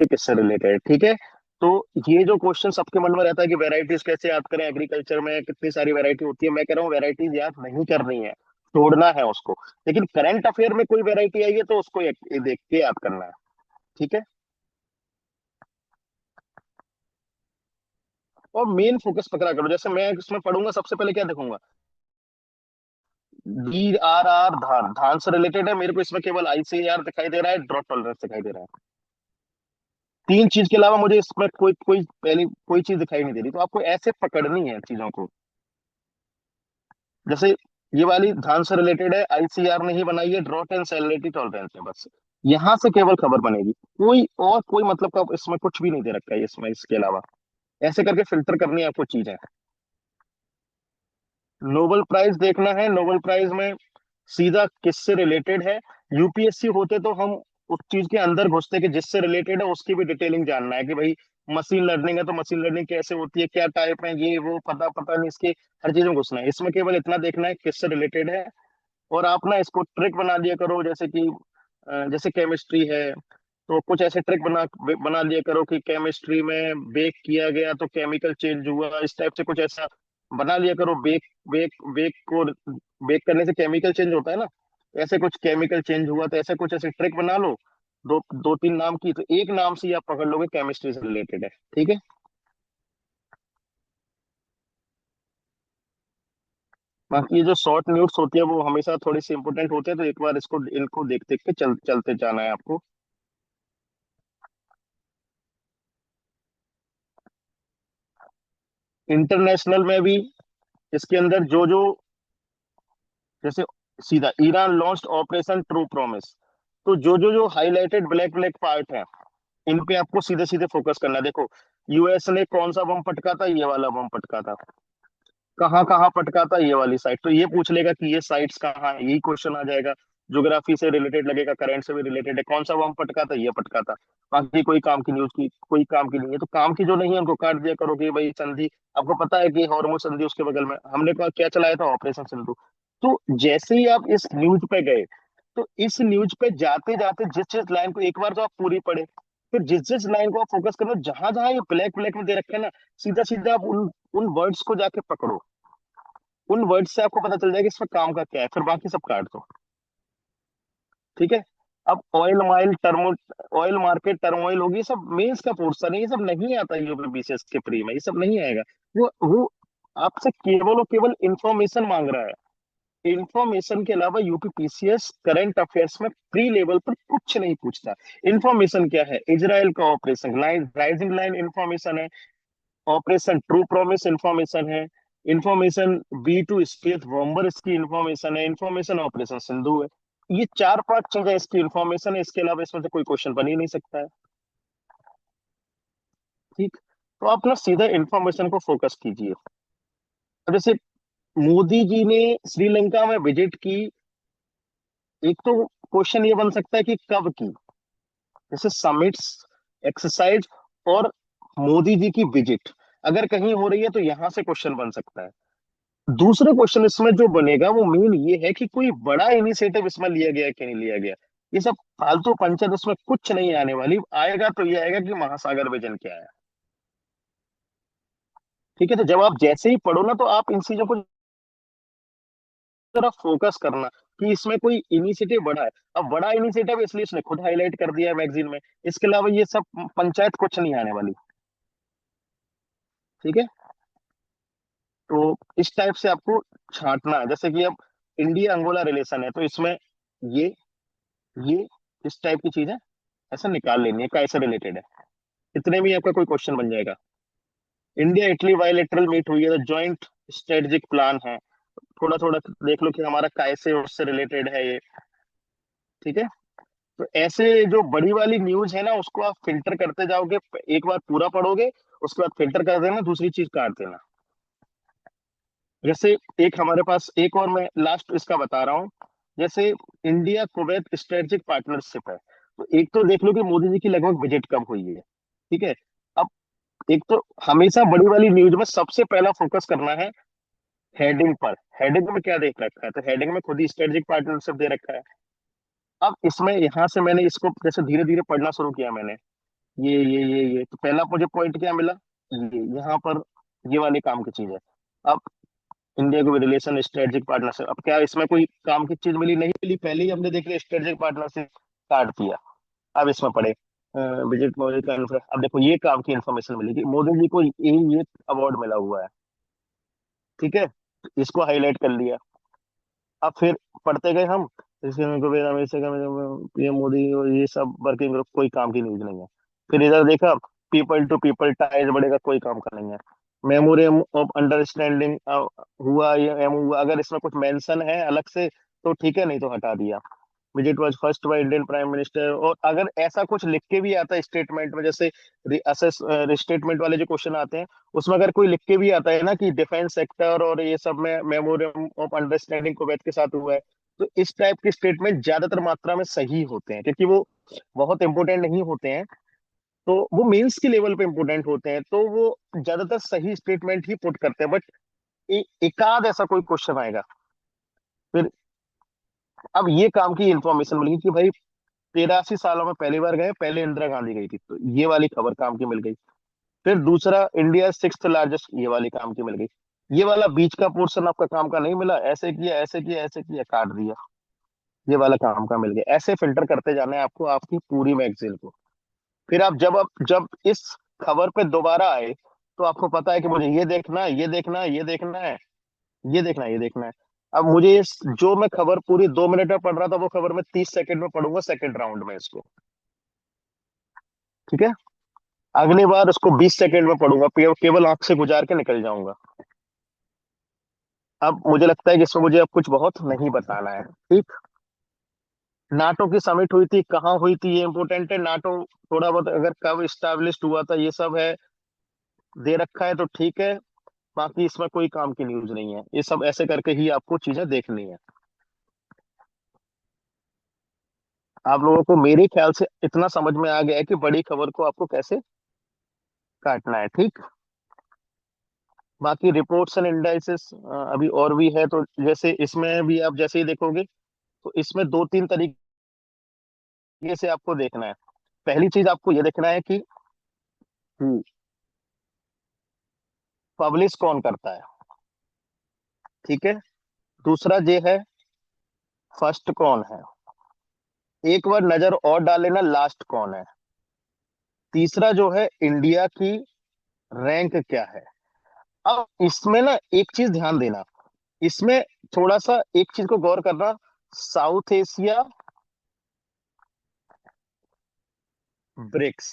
किससे रिलेटेड है। ठीक है। तो ये जो क्वेश्चन सबके मन में रहता है कि वेराइटीज कैसे याद करें, एग्रीकल्चर में कितनी सारी वैरायटी होती है, मैं कह रहा हूँ वेराइटीज याद नहीं करनी है, छोड़ना है उसको। लेकिन करंट अफेयर में कोई वेराइटी आई है तो उसको ये देख के याद करना है। ठीक है। और मेन फोकस पकड़ा करो, जैसे मैं इसमें पढ़ूंगा सबसे पहले क्या देखूंगा, DRR, धान, धान से रिलेटेड है, मेरे को इसमें केवल ICAR दिखाई दे रहा है, ड्रॉट टॉलरेंस दिखाई दे रहा है। तीन चीज के अलावा मुझे इसमें कोई कोई पहली कोई चीज दिखाई नहीं दे रही, तो आपको ऐसे पकड़नी है चीजों को। जैसे ये वाली धान से रिलेटेड है, ICAR ने ही बनाई है, ड्रॉट एंड सैलिनिटी टॉलरेंस है, बस यहां से केवल खबर बनेगी, कोई और कोई मतलब का इसमें कुछ भी नहीं दे रखा है इसमें, इसके अलावा ऐसे करके फिल्टर करनी है आपको चीजें। नोबेल प्राइज देखना है, नोबेल प्राइज में सीधा किससे रिलेटेड है। यूपीएससी होते तो हम उस चीज के अंदर घुसते कि जिससे रिलेटेड है उसकी भी डिटेलिंग जानना है, कि भाई मशीन लर्निंग है तो मशीन लर्निंग कैसे होती है, क्या टाइप है, ये वो पता पता नहीं, इसके हर चीज में घुसना है। इसमें केवल इतना देखना है किससे रिलेटेड है, और आप ना इसको ट्रिक बना लिया करो, जैसे कि जैसे केमिस्ट्री है, तो कुछ ऐसे ट्रिक बना बना लिया करो कि केमिस्ट्री में बेक किया गया तो केमिकल चेंज हुआ, इस टाइप से कुछ ऐसा बना लिया करो। बेक बेक बेक को बेक करने से केमिकल चेंज होता है ना, ऐसे कुछ केमिकल चेंज हुआ तो ऐसे कुछ ऐसे ट्रिक बना लो। दो दो तीन नाम की, तो एक नाम से ही आप पकड़ लोगे केमिस्ट्री से रिलेटेड है। ठीक है। बाकी ये जो शॉर्ट न्यूट्स होती है वो हमेशा थोड़ी सी इंपॉर्टेंट होते हैं, तो एक बार इसको इनको देख देख के चलते जाना है आपको। इंटरनेशनल में भी इसके अंदर जो जो, जैसे सीधा Iran launched operation true promise, तो जो हाईलाइटेड ब्लैक ब्लैक पार्ट है, इन पे आपको सीधे सीधे फोकस करना है। देखो, यूएस ने कौन सा बम पटका था, ये वाला बम पटका था। कहाँ कहाँ पटका था, ये वाली साइट, तो ये पूछ लेगा कि ये साइट्स कहाँ है, यही क्वेश्चन आ जाएगा। ज्योग्राफी से रिलेटेड लगेगा, करंट से भी रिलेटेड है, कौन सा बम पटका था, ये पटका था। बाकी कोई काम की न्यूज की कोई काम की नहीं है, तो काम की जो नहीं है उनको काट दिया करो कि भाई संधि, आपको पता है कि हॉर्मुज संधि उसके बगल में, हमने कहा क्या चलाया था, ऑपरेशन सिंधु। तो जैसे ही आप इस न्यूज पे गए, तो इस न्यूज पे जाते जाते जिस जिस लाइन को एक बार तो आप पूरी पढ़े, फिर जिस जिस लाइन को आप फोकस करो, जहां जहां ये ब्लैक ब्लैक में दे रखे हैं ना, सीधा सीधा आप उन उन वर्ड्स को जाके पकड़ो। उन वर्ड से आपको पता चल जाएगा इसमें काम का क्या है, फिर बाकी सब काट दो। ठीक है। अब ऑयल मार्केट टर्मोइल होगी, ये सब मेंस का पोर्शन है, ये सब नहीं आता यूपीपीसीएस के प्री में, ये सब नहीं आएगा। वो आपसे केवल और केवल इंफॉर्मेशन मांग रहा है। इंफॉर्मेशन के अलावा यूपीपीसीएस करंट अफेयर्स में प्री लेवल पर कुछ नहीं पूछता। इंफॉर्मेशन क्या है, इजराइल का operation lion rising lion information है, ऑपरेशन ट्रू प्रॉमिस इंफॉर्मेशन है, information B two space bomber इसकी इंफॉर्मेशन है, इंफॉर्मेशन ऑपरेशन सिंधु है। ये चार पांच चीजें इसकी इंफॉर्मेशन है, इसके अलावा इसमें से कोई क्वेश्चन बन ही नहीं सकता है। ठीक। तो आप ना सीधा इंफॉर्मेशन को फोकस कीजिए। अब जैसे मोदी जी ने श्रीलंका में विजिट की, एक तो क्वेश्चन ये बन सकता है कि कब की, जैसे समिट्स, एक्सरसाइज और मोदी जी की विजिट अगर कहीं हो रही है तो यहां से क्वेश्चन बन सकता है। दूसरा क्वेश्चन इसमें जो बनेगा वो मेन ये है कि कोई बड़ा इनिशिएटिव इसमें लिया गया है कि नहीं लिया गया। ये सब फालतू पंचायत उसमें कुछ नहीं आने वाली, आएगा तो ये आएगा कि महासागर विजन क्या है। ठीक है। तो जब आप जैसे ही पढ़ो ना, तो आप इन चीजों को जरा फोकस करना कि इसमें कोई इनिशिएटिव बड़ा है। अब बड़ा इनिशिएटिव इसलिए उसने खुद हाईलाइट कर दिया है मैगजीन में, इसके अलावा ये सब पंचायत कुछ नहीं आने वाली। ठीक है। तो इस टाइप से आपको छांटना है, जैसे कि अब इंडिया अंगोला रिलेशन है, तो इसमें ये इस टाइप की चीज है, ऐसा निकाल लेनी है कैसे रिलेटेड है। इतने में ही आपका कोई क्वेश्चन बन जाएगा। इंडिया इटली बायलैटरल मीट हुई है, तो जॉइंट स्ट्रेटेजिक प्लान है, थोड़ा थोड़ा देख लो कि हमारा कैसे उससे रिलेटेड है ये। ठीक है। तो ऐसे जो बड़ी वाली न्यूज है ना, उसको आप फिल्टर करते जाओगे, एक बार पूरा पढ़ोगे, उसके बाद फिल्टर कर देना, दूसरी चीज काट देना। जैसे एक हमारे पास एक और मैं लास्ट इसका बता रहा हूँ, जैसे इंडिया कुवैत स्ट्रेटेजिक पार्टनरशिप है, तो एक तो देख लो कि मोदी जी की लगभग विजिट कब हुई है। ठीक है। अब एक तो हमेशा बड़ी वाली न्यूज में सबसे पहला फोकस करना है हेडिंग पर, हेडिंग में क्या देख रखा है, तो हेडिंग में खुद ही स्ट्रेटेजिक पार्टनरशिप दे रखा है। अब इसमें यहां से मैंने इसको जैसे धीरे धीरे पढ़ना शुरू किया मैंने, ये तो पहला मुझे पॉइंट क्या मिला, ये यहाँ पर ये वाले काम की चीज है। अब इंडिया को भी रिलेशन स्ट्रेटेजिक पार्टनरशिप, अब क्या इसमें कोई काम की चीज मिली, नहीं मिली, पहले ही हमने देख लिया स्ट्रेटेजिक पार्टनरशिप, काट दिया। अब इसमें पढ़े विजिट मोदी का अब देखो ये काम की इंफॉर्मेशन मिली कि मोदी जी को ये अवार्ड मिला हुआ है। ठीक है। इसको हाईलाइट कर लिया। अब फिर पढ़ते गए हम, इसके को फिर हमेशा का पीएम मोदी और ये सब वर्किंग ग्रुप, कोई काम की न्यूज नहीं है। फिर इधर देखा, पीपल टू पीपल टाइज बढ़ेगा, कोई काम का नहीं है। मेमोरियम ऑफ अंडरस्टैंडिंग हुआ, ये एम हुआ, अगर इसमें कुछ मेंशन है अलग से तो ठीक है, नहीं तो हटा दिया। Visit was first by Indian prime minister, और अगर ऐसा कुछ लिख के भी आता है स्टेटमेंट में, जैसे असेस स्टेटमेंट वाले जो क्वेश्चन आते हैं, उसमें अगर कोई लिख के भी आता है ना कि डिफेंस सेक्टर और ये सब में मेमोरियम ऑफ अंडरस्टैंडिंग कुवैत के साथ हुआ है, तो इस टाइप के स्टेटमेंट ज्यादातर मात्रा में सही होते हैं, क्योंकि वो बहुत इंपॉर्टेंट नहीं होते हैं, तो वो मेंस के लेवल पे इंपॉर्टेंट होते हैं, तो वो ज्यादातर सही स्टेटमेंट ही पुट करते हैं। बट एकाध ऐसा कोई क्वेश्चन आएगा। फिर अब ये काम की इंफॉर्मेशन मिल गई कि भाई 83 सालों में पहली बार गए, पहले इंदिरा गांधी गई थी, तो ये वाली खबर काम की मिल गई। फिर दूसरा, इंडिया सिक्स्थ लार्जेस्ट, ये वाली काम की मिल गई। ये वाला बीच का पोर्शन आपका काम का नहीं मिला, ऐसे किया ऐसे किया ऐसे किया, काट दिया, ये वाला काम का मिल गया। ऐसे फिल्टर करते जाना है आपको आपकी पूरी मैगजीन को। फिर आप जब इस खबर पे दोबारा आए, तो आपको पता है कि मुझे ये देखना है, ये देखना है, ये देखना है, ये देखना है, ये देखना है। अब मुझे जो मैं खबर पूरी 2 मिनट में पढ़ रहा था, वो खबर मैं 30 सेकंड में पढ़ूंगा सेकंड राउंड में इसको। ठीक है। अगली बार उसको 20 सेकंड में पढ़ूंगा, केवल आंख से गुजार के निकल जाऊंगा। अब मुझे लगता है कि इसमें मुझे अब कुछ बहुत नहीं बताना है। ठीक। नाटो की समिट हुई थी, कहाँ हुई थी, ये इंपॉर्टेंट है। नाटो थोड़ा बहुत अगर कब स्टैब्लिश्ड हुआ था, ये सब है, दे रखा है तो ठीक है। बाकी इसमें कोई काम की न्यूज नहीं है, ये सब ऐसे करके ही आपको चीजें देखनी है। आप लोगों को मेरे ख्याल से इतना समझ में आ गया है कि बड़ी खबर को आपको कैसे काटना है। ठीक। बाकी रिपोर्ट्स एंड इंडाइसेस अभी और भी है, तो जैसे इसमें भी आप जैसे ही देखोगे, तो इसमें दो तीन तरीके से आपको देखना है। पहली चीज आपको ये देखना है कि पब्लिश कौन करता है। ठीक है। दूसरा ये है, फर्स्ट कौन है। एक बार नजर और डाल लेना लास्ट कौन है। तीसरा जो है, इंडिया की रैंक क्या है। अब इसमें ना एक चीज ध्यान देना, इसमें थोड़ा सा एक चीज को गौर करना। साउथ एशिया, ब्रिक्स,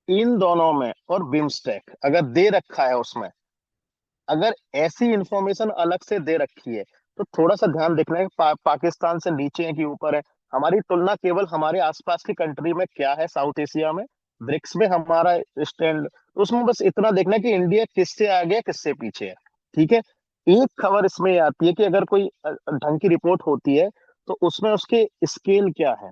इन दोनों में और बिम्स्टेक अगर दे रखा है उसमें, अगर ऐसी इंफॉर्मेशन अलग से दे रखी है, तो थोड़ा सा ध्यान देखना है पाकिस्तान से नीचे है कि ऊपर है। हमारी तुलना केवल हमारे आसपास की कंट्री में क्या है, साउथ एशिया में, ब्रिक्स में हमारा स्टैंड, तो उसमें बस इतना देखना है कि इंडिया किससे आगे है किससे पीछे है। ठीक है। एक खबर इसमें ये आती है कि अगर कोई ढंग की रिपोर्ट होती है, तो उसमें उसके स्केल क्या है,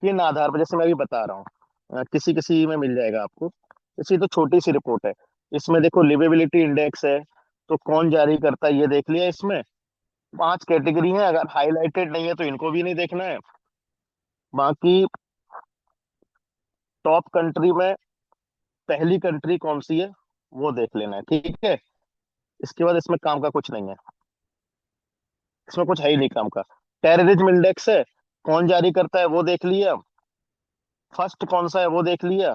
किन आधार पर, जैसे मैं अभी बता रहा हूँ, किसी किसी में मिल जाएगा आपको। इसी तो छोटी सी रिपोर्ट है, इसमें देखो लिवेबिलिटी इंडेक्स है, तो कौन जारी करता है ये देख लिया। इसमें 5 कैटेगरी हैं, अगर हाईलाइटेड नहीं है तो इनको भी नहीं देखना है। बाकी टॉप कंट्री में पहली कंट्री कौन सी है, वो देख लेना है। ठीक है। इसके बाद इसमें काम का कुछ नहीं है, इसमें कुछ है ही नहीं काम का। टेररिज्म इंडेक्स है, कौन जारी करता है वो देख लिया। फर्स्ट कौन सा है वो देख लिया।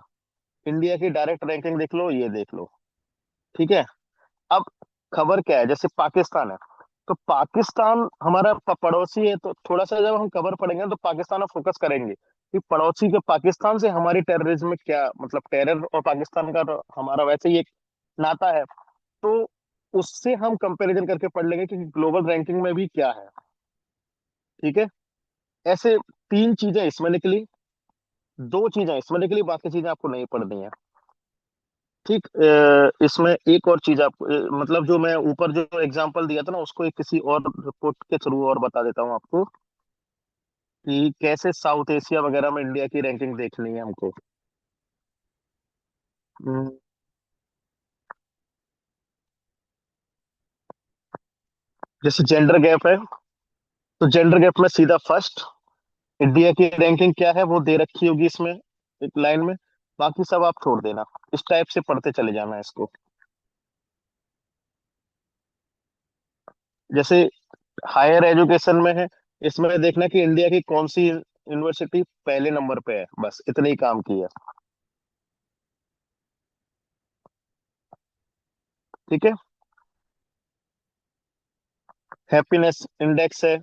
इंडिया की डायरेक्ट रैंकिंग देख लो, ये देख लो। ठीक है। अब खबर क्या है, जैसे पाकिस्तान है, तो पाकिस्तान हमारा पड़ोसी है, तो थोड़ा सा जब हम खबर पढ़ेंगे तो पाकिस्तान में फोकस करेंगे कि पड़ोसी के पाकिस्तान से हमारी टेररिज्म में क्या मतलब, टेरर और पाकिस्तान का तो हमारा वैसे ही एक नाता है, तो उससे हम कंपैरिजन करके पढ़ लेंगे कि ग्लोबल रैंकिंग में भी क्या है। ठीक है। ऐसे तीन चीजें इसमें निकली, दो चीजें इसमें निकली, बाकी चीजें आपको नहीं पढ़नी है। ठीक। इसमें एक और चीज आपको मतलब जो मैं ऊपर जो एग्जांपल दिया था ना, उसको एक किसी और रिपोर्ट के थ्रू और बता देता हूँ आपको कि कैसे साउथ एशिया वगैरह में इंडिया की रैंकिंग देखनी है हमको। हम्म, जैसे जेंडर गैप है, तो जेंडर गैप में सीधा फर्स्ट इंडिया की रैंकिंग क्या है वो दे रखी होगी इसमें एक लाइन में। बाकी सब आप छोड़ देना, इस टाइप से पढ़ते चले जाना इसको। जैसे हायर एजुकेशन में है, इसमें देखना कि इंडिया की कौन सी यूनिवर्सिटी पहले नंबर पे है, बस इतने ही काम की है। ठीक है। हैप्पीनेस इंडेक्स है,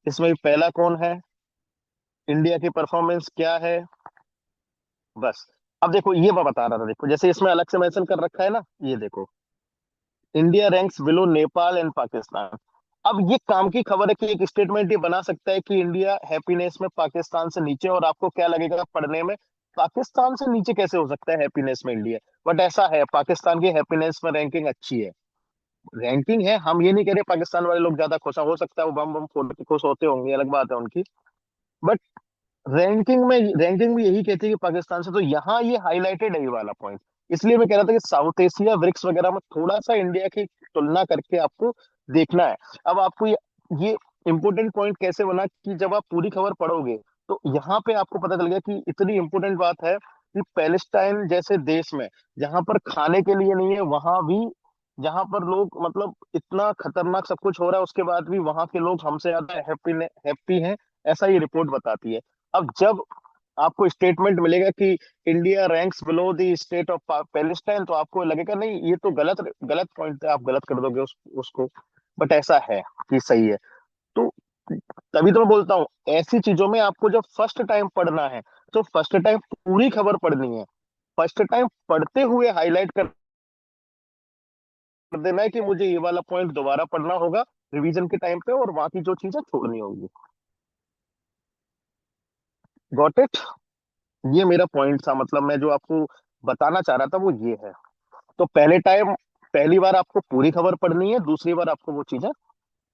इसमें भी पहला कौन है, इंडिया की परफॉर्मेंस क्या है, बस। अब देखो ये मैं बता रहा था, देखो जैसे इसमें अलग से मेंशन कर रखा है ना, ये देखो, India ranks below Nepal and Pakistan. अब ये काम की खबर है कि एक स्टेटमेंट ये बना सकता है कि इंडिया हैप्पीनेस में पाकिस्तान से नीचे, और आपको क्या लगेगा पढ़ने में, पाकिस्तान से नीचे कैसे हो सकता है हैप्पीनेस में इंडिया। बट ऐसा है, पाकिस्तान की हैप्पीनेस में रैंकिंग अच्छी है। रैंकिंग है, हम ये नहीं कह रहे पाकिस्तान वाले लोग ज्यादा खुश हैं, हो सकता है वो बम बम फोड़ के खुश होते होंगे, अलग बात है उनकी। बट रैंकिंग में यही कहती है कि पाकिस्तान से, तो यहाँ ये हाईलाइटेड है ये वाला पॉइंट। इसलिए मैं कह रहा था कि साउथ एशिया ब्रिक्स वगैरह में थोड़ा सा इंडिया की तुलना करके आपको देखना है। अब आपको ये इंपोर्टेंट पॉइंट कैसे बना कि जब आप पूरी खबर पढ़ोगे तो यहाँ पे आपको पता चल गया कि इतनी इंपॉर्टेंट बात है कि पैलेस्टाइन जैसे देश में, जहां पर खाने के लिए नहीं है, वहां भी, जहां पर लोग मतलब इतना खतरनाक सब कुछ हो रहा है, उसके बाद भी वहां के लोग हमसे ज्यादा हैप्पी हैप्पी हैं, ऐसा ये रिपोर्ट बताती है। अब जब आपको स्टेटमेंट मिलेगा कि India ranks below the state of Palestine, तो आपको लगेगा नहीं, ये तो गलत गलत पॉइंट है, आप गलत कर दोगे उसको। बट ऐसा है कि सही है। तो तभी तो मैं बोलता हूँ, ऐसी चीजों में आपको जब फर्स्ट टाइम पढ़ना है तो फर्स्ट टाइम पूरी खबर पढ़नी है। फर्स्ट टाइम पढ़ते हुए हाईलाइट कर देना है कि मुझे ये वाला पॉइंट दोबारा पढ़ना होगा रिवीजन के टाइम पे, और बाकी जो चीजें छोड़नी होगी। Got it? ये मेरा पॉइंट था, मतलब मैं जो आपको बताना चाह रहा था वो ये है। तो पहली बार आपको पूरी खबर पढ़नी है, दूसरी बार आपको वो चीजें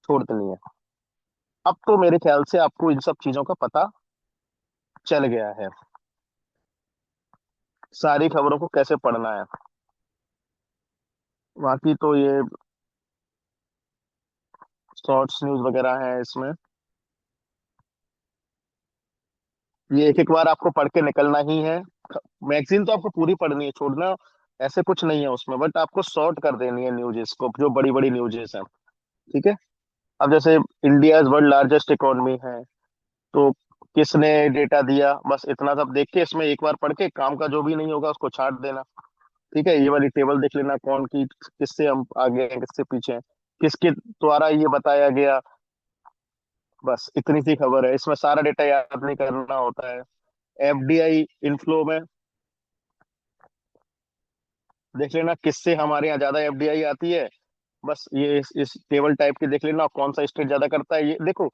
छोड़ देनी है। अब तो मेरे ख्याल से आपको इन सब चीजों का पता चल गया है, सारी खबरों को कैसे पढ़ना है। बाकी तो ये शॉर्ट्स न्यूज वगैरह है इसमें, ये एक एक बार आपको पढ़ के निकलना ही है। मैगजीन तो आपको पूरी पढ़नी है, छोड़ना ऐसे कुछ नहीं है उसमें, बट आपको शॉर्ट कर देनी है न्यूज़ेस को, जो बड़ी बड़ी न्यूज़ेस हैं। ठीक है। अब जैसे इंडिया वर्ल्ड लार्जेस्ट इकोनॉमी है, तो किसने डेटा दिया, बस इतना सब देख के इसमें एक बार पढ़ के काम का जो भी नहीं होगा उसको छाट देना। ठीक है, ये वाली टेबल देख लेना, कौन की किससे हम आगे हैं किससे पीछे हैं, किसके द्वारा ये बताया गया। बस इतनी सी खबर है, इसमें सारा डेटा याद नहीं करना होता है। एफडीआई इनफ्लो में देख लेना किससे हमारे यहाँ ज्यादा एफडीआई आती है। बस ये इस टेबल टाइप के देख लेना, कौन सा स्टेट ज्यादा करता है, ये देखो।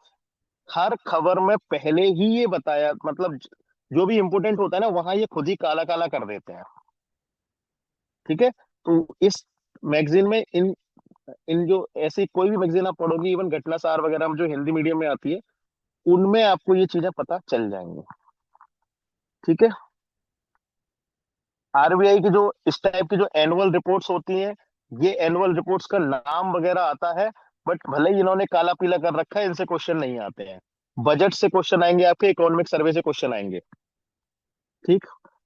हर खबर में पहले ही ये बताया, मतलब जो भी इंपोर्टेंट होता है ना, वहां ये खुद ही काला काला कर देते हैं। ठीक है। तो इस मैगजीन में इन इन जो ऐसी कोई भी मैगजीन आप पढ़ोगी, इवन घटनासार वगैरह में जो हिंदी मीडियम में आती है, उनमें आपको ये चीजें पता चल जाएंगी। ठीक है। आरबीआई की जो इस टाइप की जो एनुअल रिपोर्ट्स होती हैं, ये एनुअल रिपोर्ट्स का नाम वगैरह आता है, बट भले ही इन्होंने काला पीला कर रखा है, इनसे क्वेश्चन नहीं आते हैं। बजट से क्वेश्चन आएंगे, आपके इकोनॉमिक सर्वे से क्वेश्चन आएंगे। ठीक।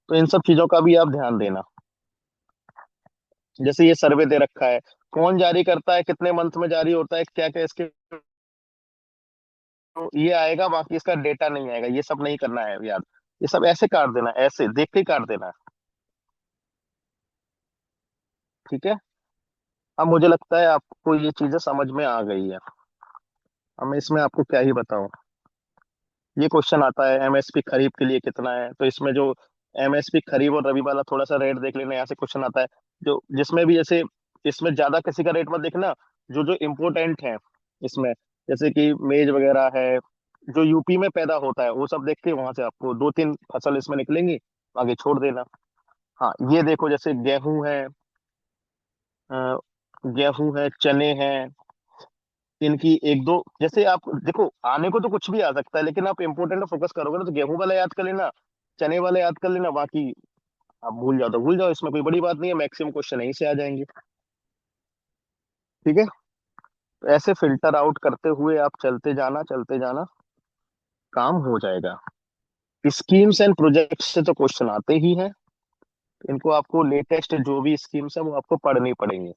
तो इन सब चीजों का भी आप ध्यान देना। जैसे ये सर्वे दे रखा है, कौन जारी करता है, कितने मंथ में जारी होता है, क्या क्या इसके, तो ये आएगा, बाकी इसका डेटा नहीं आएगा, ये सब नहीं करना है याद। ये सब ऐसे काट देना, ऐसे देख के ही काट देना। ठीक है। अब मुझे लगता है आपको ये चीजें समझ में आ गई है। अब मैं इसमें आपको क्या ही बताऊं। ये क्वेश्चन आता है एमएसपी खरीफ के लिए कितना है, तो इसमें जो एमएसपी खरीफ और रबी वाला थोड़ा सा रेट देख लेना, यहाँ से क्वेश्चन आता है। जो जिसमें भी जैसे, इसमें ज्यादा किसी का रेट मत देखना, जो जो इम्पोर्टेंट है इसमें, जैसे कि मेज वगैरह है, जो यूपी में पैदा होता है वो सब देख के वहां से आपको दो तीन फसल इसमें निकलेंगी, आगे छोड़ देना। हाँ, ये देखो जैसे अ, गेहूं है, चने हैं, इनकी एक दो, जैसे आप देखो, आने को तो कुछ भी आ सकता है, लेकिन आप इंपोर्टेंट फोकस करोगे ना, तो गेहूं वाला याद कर लेना, चने वाला याद कर लेना, बाकी आप भूल जाओ तो भूल जाओ, इसमें कोई बड़ी बात नहीं है, मैक्सिमम क्वेश्चन यहीं से आ जाएंगे। ठीक है। तो ऐसे फिल्टर आउट करते हुए आप चलते जाना, काम हो जाएगा। स्कीम्स एंड प्रोजेक्ट से तो क्वेश्चन आते ही हैं, इनको आपको लेटेस्ट जो भी स्कीम्स है वो आपको पढ़नी पड़ेंगी।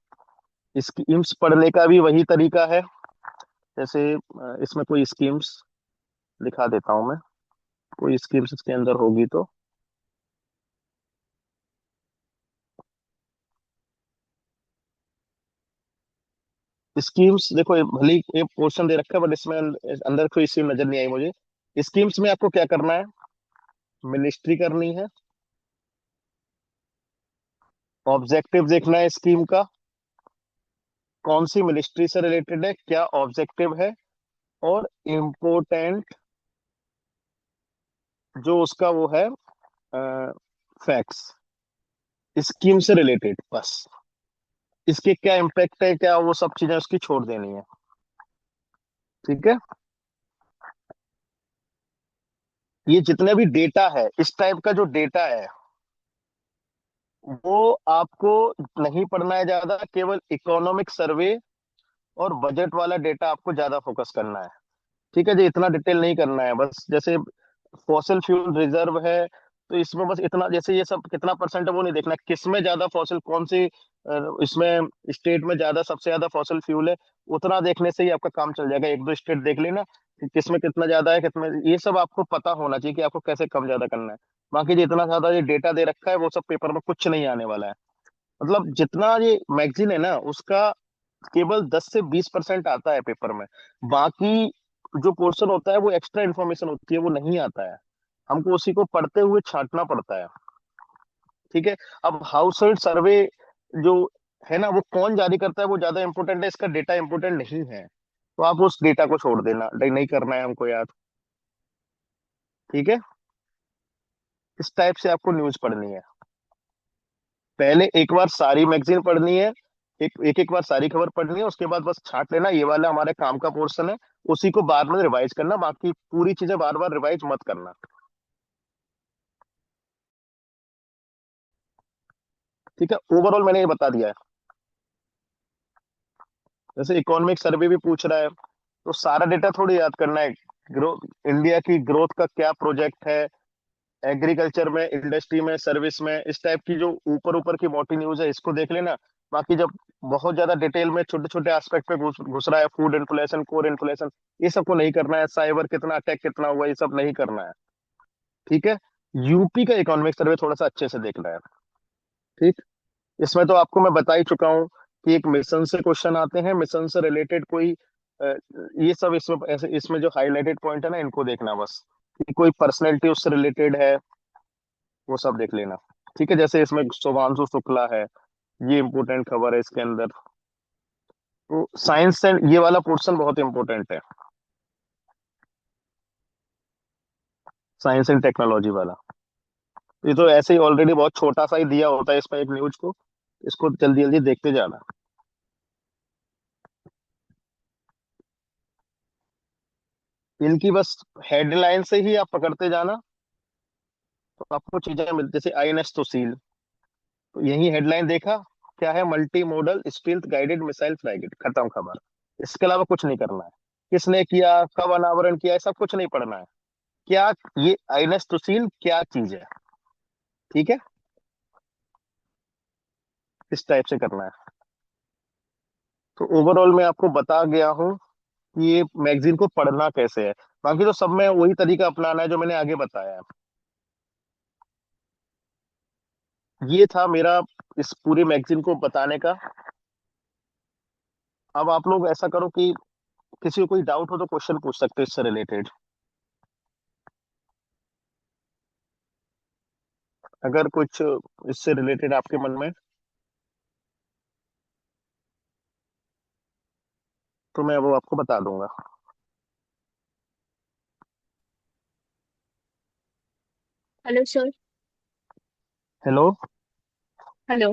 स्कीम्स पढ़ने का भी वही तरीका है, जैसे इसमें कोई स्कीम्स दिखा देता हूँ मैं, कोई स्कीम्स इसके अंदर होगी तो। स्कीम्स देखो, ये भले ही ये पोर्शन दे रखा है, बट इसमें अंदर कोई स्कीम नजर नहीं आई मुझे। स्कीम्स में आपको क्या करना है, मिनिस्ट्री करनी है, ऑब्जेक्टिव देखना है स्कीम का, कौन सी मिनिस्ट्री से रिलेटेड है, क्या ऑब्जेक्टिव है, और इम्पोर्टेंट जो उसका वो है फैक्ट्स, स्कीम से रिलेटेड, बस इसके क्या इम्पैक्ट है, क्या वो सब चीजें उसकी छोड़ देनी है। ठीक है। ये जितने भी डेटा है, इस टाइप का जो डेटा है, वो आपको नहीं पढ़ना है ज्यादा, केवल इकोनॉमिक सर्वे और बजट वाला डेटा आपको ज्यादा फोकस करना है। ठीक है जी, इतना डिटेल नहीं करना है, बस जैसे फॉसिल फ्यूल रिजर्व है, तो इसमें बस इतना, जैसे ये सब कितना परसेंट है वो नहीं देखना, किसमें ज्यादा फॉसिल, कौन सी इसमें स्टेट में ज्यादा, सबसे ज्यादा फॉसिल फ्यूल है, उतना देखने से ही आपका काम चल जाएगा। एक दो स्टेट देख लेना कि किसमें कितना ज्यादा है, कितने, ये सब आपको पता होना चाहिए कि आपको कैसे कम ज्यादा करना है। बाकी जितना ज्यादा ये डेटा दे रखा है वो सब पेपर में कुछ नहीं आने वाला है। मतलब जितना ये मैगजीन है ना उसका केवल 10 से 20% आता है पेपर में। बाकी जो पोर्शन होता है वो एक्स्ट्रा इन्फॉर्मेशन होती है, वो नहीं आता है, हमको उसी को पढ़ते हुए छांटना पड़ता है। ठीक है। अब हाउस होल्ड सर्वे जो है ना, वो कौन जारी करता है वो ज्यादा इंपॉर्टेंट है, इसका डेटा इंपॉर्टेंट नहीं है, तो आप उस डेटा को छोड़ देना, नहीं करना है हमको याद। ठीक है। इस टाइप से आपको न्यूज पढ़नी है। पहले एक बार सारी मैगजीन पढ़नी है, एक बार सारी खबर पढ़नी है, उसके बाद बस छांट लेना, ये वाला हमारे काम का पोर्शन है, उसी को बार बार रिवाइज करना, बाकी पूरी चीजें बार बार रिवाइज मत करना। ठीक है, ओवरऑल मैंने ये बता दिया है। जैसे इकोनॉमिक सर्वे भी पूछ रहा है, तो सारा डेटा थोड़ी याद करना है। ग्रोथ, इंडिया की ग्रोथ का क्या प्रोजेक्ट है, एग्रीकल्चर में, इंडस्ट्री में, सर्विस में, इस टाइप की जो ऊपर ऊपर की मोटी न्यूज है इसको देख लेना। बाकी जब बहुत ज्यादा डिटेल में छोटे छोटे एस्पेक्ट पे घुस घुस रहा है, फूड इन्फ्लेशन, कोर इन्फ्लेशन, ये सबको नहीं करना है, साइबर कितना अटैक कितना हुआ, ये सब नहीं करना है। ठीक है। यूपी का इकोनॉमिक सर्वे थोड़ा सा अच्छे से देखना है। ठीक। इसमें तो आपको मैं बता ही चुका हूँ कि एक मिशन से क्वेश्चन आते हैं, मिशन से रिलेटेड कोई ये सब इसमें ऐसे, इसमें जो हाईलाइटेड पॉइंट है ना इनको देखना बस, कि कोई पर्सनैलिटी उससे रिलेटेड है, वो सब देख लेना। ठीक है, जैसे इसमें शुभांशु शुक्ला है, ये इंपॉर्टेंट खबर है इसके अंदर। तो साइंस एंड ये वाला पोर्शन बहुत इंपॉर्टेंट है, साइंस एंड टेक्नोलॉजी वाला। ये तो ऐसे ही ऑलरेडी बहुत छोटा सा ही दिया होता है इसमें एक न्यूज को, इसको जल्दी जल्दी देखते जाना। इनकी बस हेडलाइन से ही आप पकड़ते जाना, तो आपको चीजें मिलती, जैसे आईएनएस सुशील, तो यही हेडलाइन देखा, क्या है, multi model stealth guided missile frigate, खत्म खबर। इसके अलावा कुछ नहीं करना है, किसने किया, कब अनावरण किया, ऐसा कुछ नहीं पढ़ना है। क्या, ये आईएनएस सुशील क्या चीज है। ठीक है, इस टाइप से करना है। तो ओवरऑल मैं आपको बता गया हूँ कि ये मैगजीन को पढ़ना कैसे है। बाकी तो सब में वही तरीका अपनाना है जो मैंने आगे बताया है। ये था मेरा इस पूरी मैगजीन को बताने का। अब आप लोग ऐसा करो कि किसी को कोई डाउट हो तो क्वेश्चन पूछ सकते हो इससे रिलेटेड, अगर कुछ इससे रिलेटेड आपके मन में, तो मैं वो आपको बता दूंगा। Hello sir. Hello. Hello.